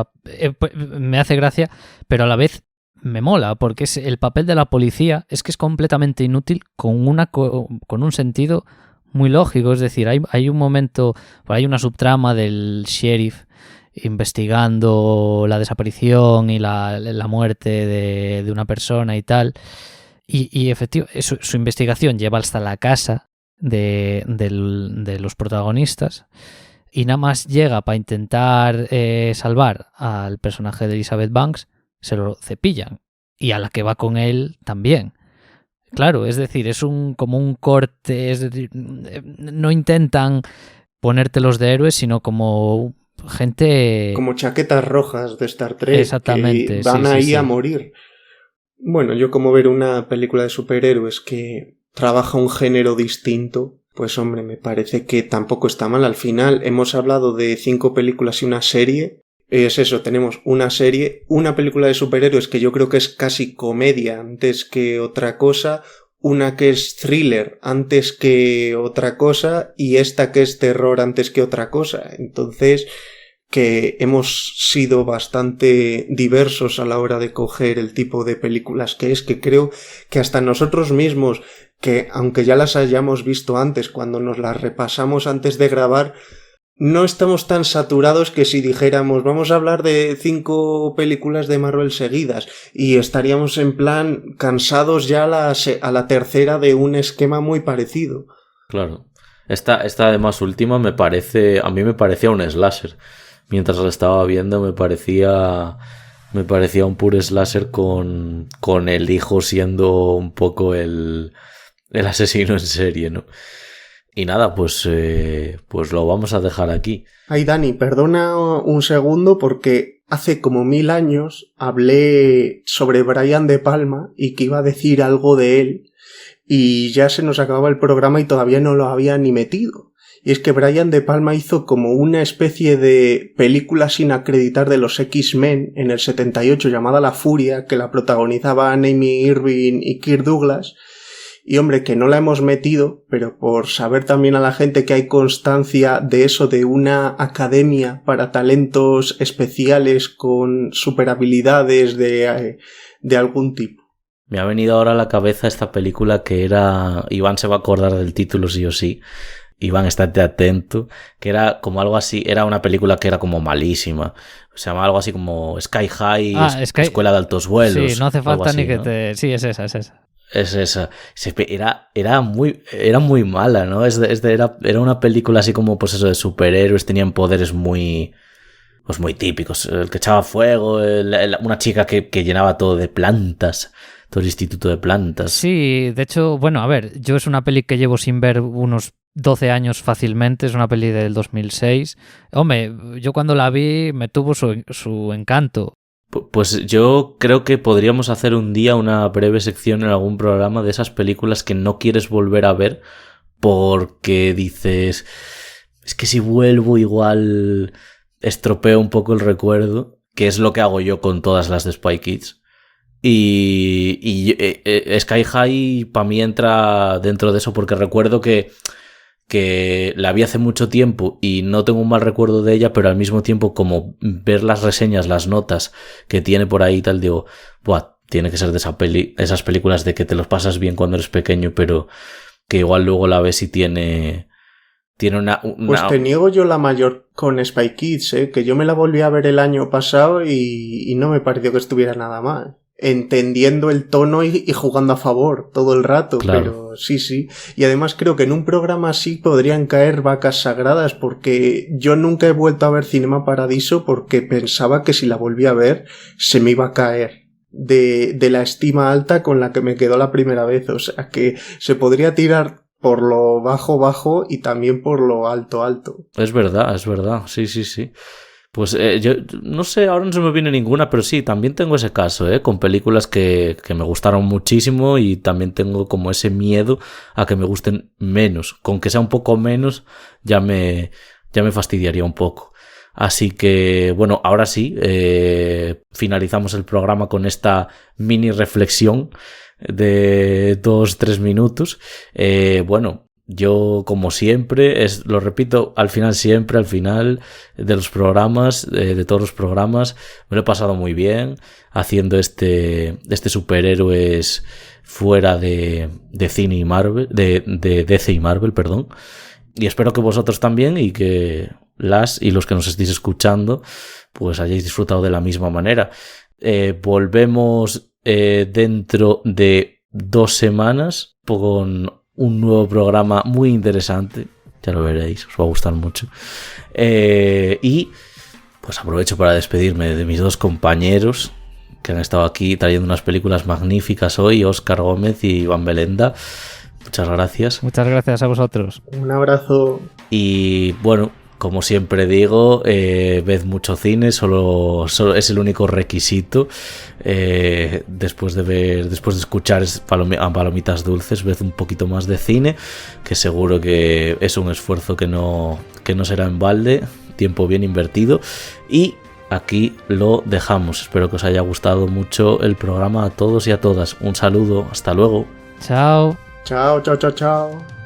me hace gracia, pero a la vez me mola, porque es el papel de la policía es que es completamente inútil con un sentido muy lógico. Es decir, hay un momento, hay una subtrama del sheriff investigando la desaparición y la muerte de una persona y tal. Y efectivamente, su investigación lleva hasta la casa de los protagonistas. Y nada más llega para intentar salvar al personaje de Elizabeth Banks, se lo cepillan. Y a la que va con él también. Claro, es decir, es como un corte, es decir, no intentan ponértelos de héroes, sino como gente... Como chaquetas rojas de Star Trek. Exactamente. Que van ahí a morir. Bueno, yo como ver una película de superhéroes que trabaja un género distinto, pues hombre, me parece que tampoco está mal. Al final hemos hablado de 5 películas y una serie. Es eso, tenemos una serie, una película de superhéroes que yo creo que es casi comedia antes que otra cosa, una que es thriller antes que otra cosa y esta que es terror antes que otra cosa. Entonces, que hemos sido bastante diversos a la hora de coger el tipo de películas que es, que creo que hasta nosotros mismos, que aunque ya las hayamos visto antes, cuando nos las repasamos antes de grabar, no estamos tan saturados que si dijéramos vamos a hablar de 5 películas de Marvel seguidas y estaríamos en plan cansados ya a la tercera de un esquema muy parecido. Claro. Esta además última a mí me parecía un slasher. Mientras la estaba viendo me parecía un puro slasher con el hijo siendo un poco el asesino en serie, ¿no? Y nada, pues lo vamos a dejar aquí. Ay, Dani, perdona un segundo porque hace como 1000 años hablé sobre Brian De Palma y que iba a decir algo de él y ya se nos acababa el programa y todavía no lo había ni metido. Y es que Brian De Palma hizo como una especie de película sin acreditar de los X-Men en el 78 llamada La Furia, que la protagonizaban Amy Irving y Kirk Douglas. Y hombre, que no la hemos metido, pero por saber también a la gente que hay constancia de eso, de una academia para talentos especiales con superhabilidades de algún tipo. Me ha venido ahora a la cabeza esta película que era... Iván se va a acordar del título sí o sí. Iván, estate atento. Que era como algo así... Era una película que era como malísima. Se llamaba algo así como Sky High, Escuela de Altos Vuelos. Sí, no hace falta así, ni que ¿no? te... Sí, es esa. Es esa. Era muy mala, ¿no? Era una película así como, pues eso, de superhéroes. Tenían poderes muy... Pues muy típicos. El que echaba fuego, una chica que llenaba todo de plantas. Todo el instituto de plantas. Sí, de hecho, bueno, a ver, yo es una peli que llevo sin ver unos 12 años fácilmente, es una peli del 2006. Hombre, yo cuando la vi me tuvo su encanto. Pues yo creo que podríamos hacer un día una breve sección en algún programa de esas películas que no quieres volver a ver porque dices, es que si vuelvo igual estropeo un poco el recuerdo, que es lo que hago yo con todas las de Spy Kids. Y Sky High para mí entra dentro de eso porque recuerdo que la vi hace mucho tiempo y no tengo un mal recuerdo de ella, pero al mismo tiempo como ver las reseñas, las notas que tiene por ahí y tal, digo, buah, tiene que ser de esas películas de que te los pasas bien cuando eres pequeño, pero que igual luego la ves y tiene tiene una... Pues te niego yo la mayor con Spy Kids, que yo me la volví a ver el año pasado y no me pareció que estuviera nada mal. Entendiendo el tono y jugando a favor todo el rato, claro. Pero sí. Y además creo que en un programa así podrían caer vacas sagradas, porque yo nunca he vuelto a ver Cinema Paradiso porque pensaba que si la volvía a ver se me iba a caer de la estima alta con la que me quedó la primera vez. O sea que se podría tirar por lo bajo y también por lo alto. Es verdad, sí. Pues yo no sé, ahora no se me viene ninguna, pero sí, también tengo ese caso, con películas que me gustaron muchísimo y también tengo como ese miedo a que me gusten menos. Con que sea un poco menos ya me fastidiaría un poco. Así que, bueno, ahora sí, finalizamos el programa con esta mini reflexión de 2-3 minutos. Bueno, yo, como siempre, lo repito al final de los programas, de todos los programas, me lo he pasado muy bien haciendo este superhéroes fuera de cine y Marvel, de DC y Marvel, perdón. Y espero que vosotros también y que los que nos estéis escuchando pues hayáis disfrutado de la misma manera. Volvemos dentro de 2 semanas con un nuevo programa muy interesante, ya lo veréis, os va a gustar mucho. Y pues aprovecho para despedirme de mis 2 compañeros que han estado aquí trayendo unas películas magníficas hoy, Óscar Gómez y Iván Belenda. Muchas gracias. Muchas gracias a vosotros. Un abrazo. Y bueno, como siempre digo, ved mucho cine, solo es el único requisito. Después de escuchar a Palomitas Dulces, ved un poquito más de cine, que seguro que es un esfuerzo que no será en balde, tiempo bien invertido. Y aquí lo dejamos. Espero que os haya gustado mucho el programa a todos y a todas. Un saludo, hasta luego. Chao. Chao.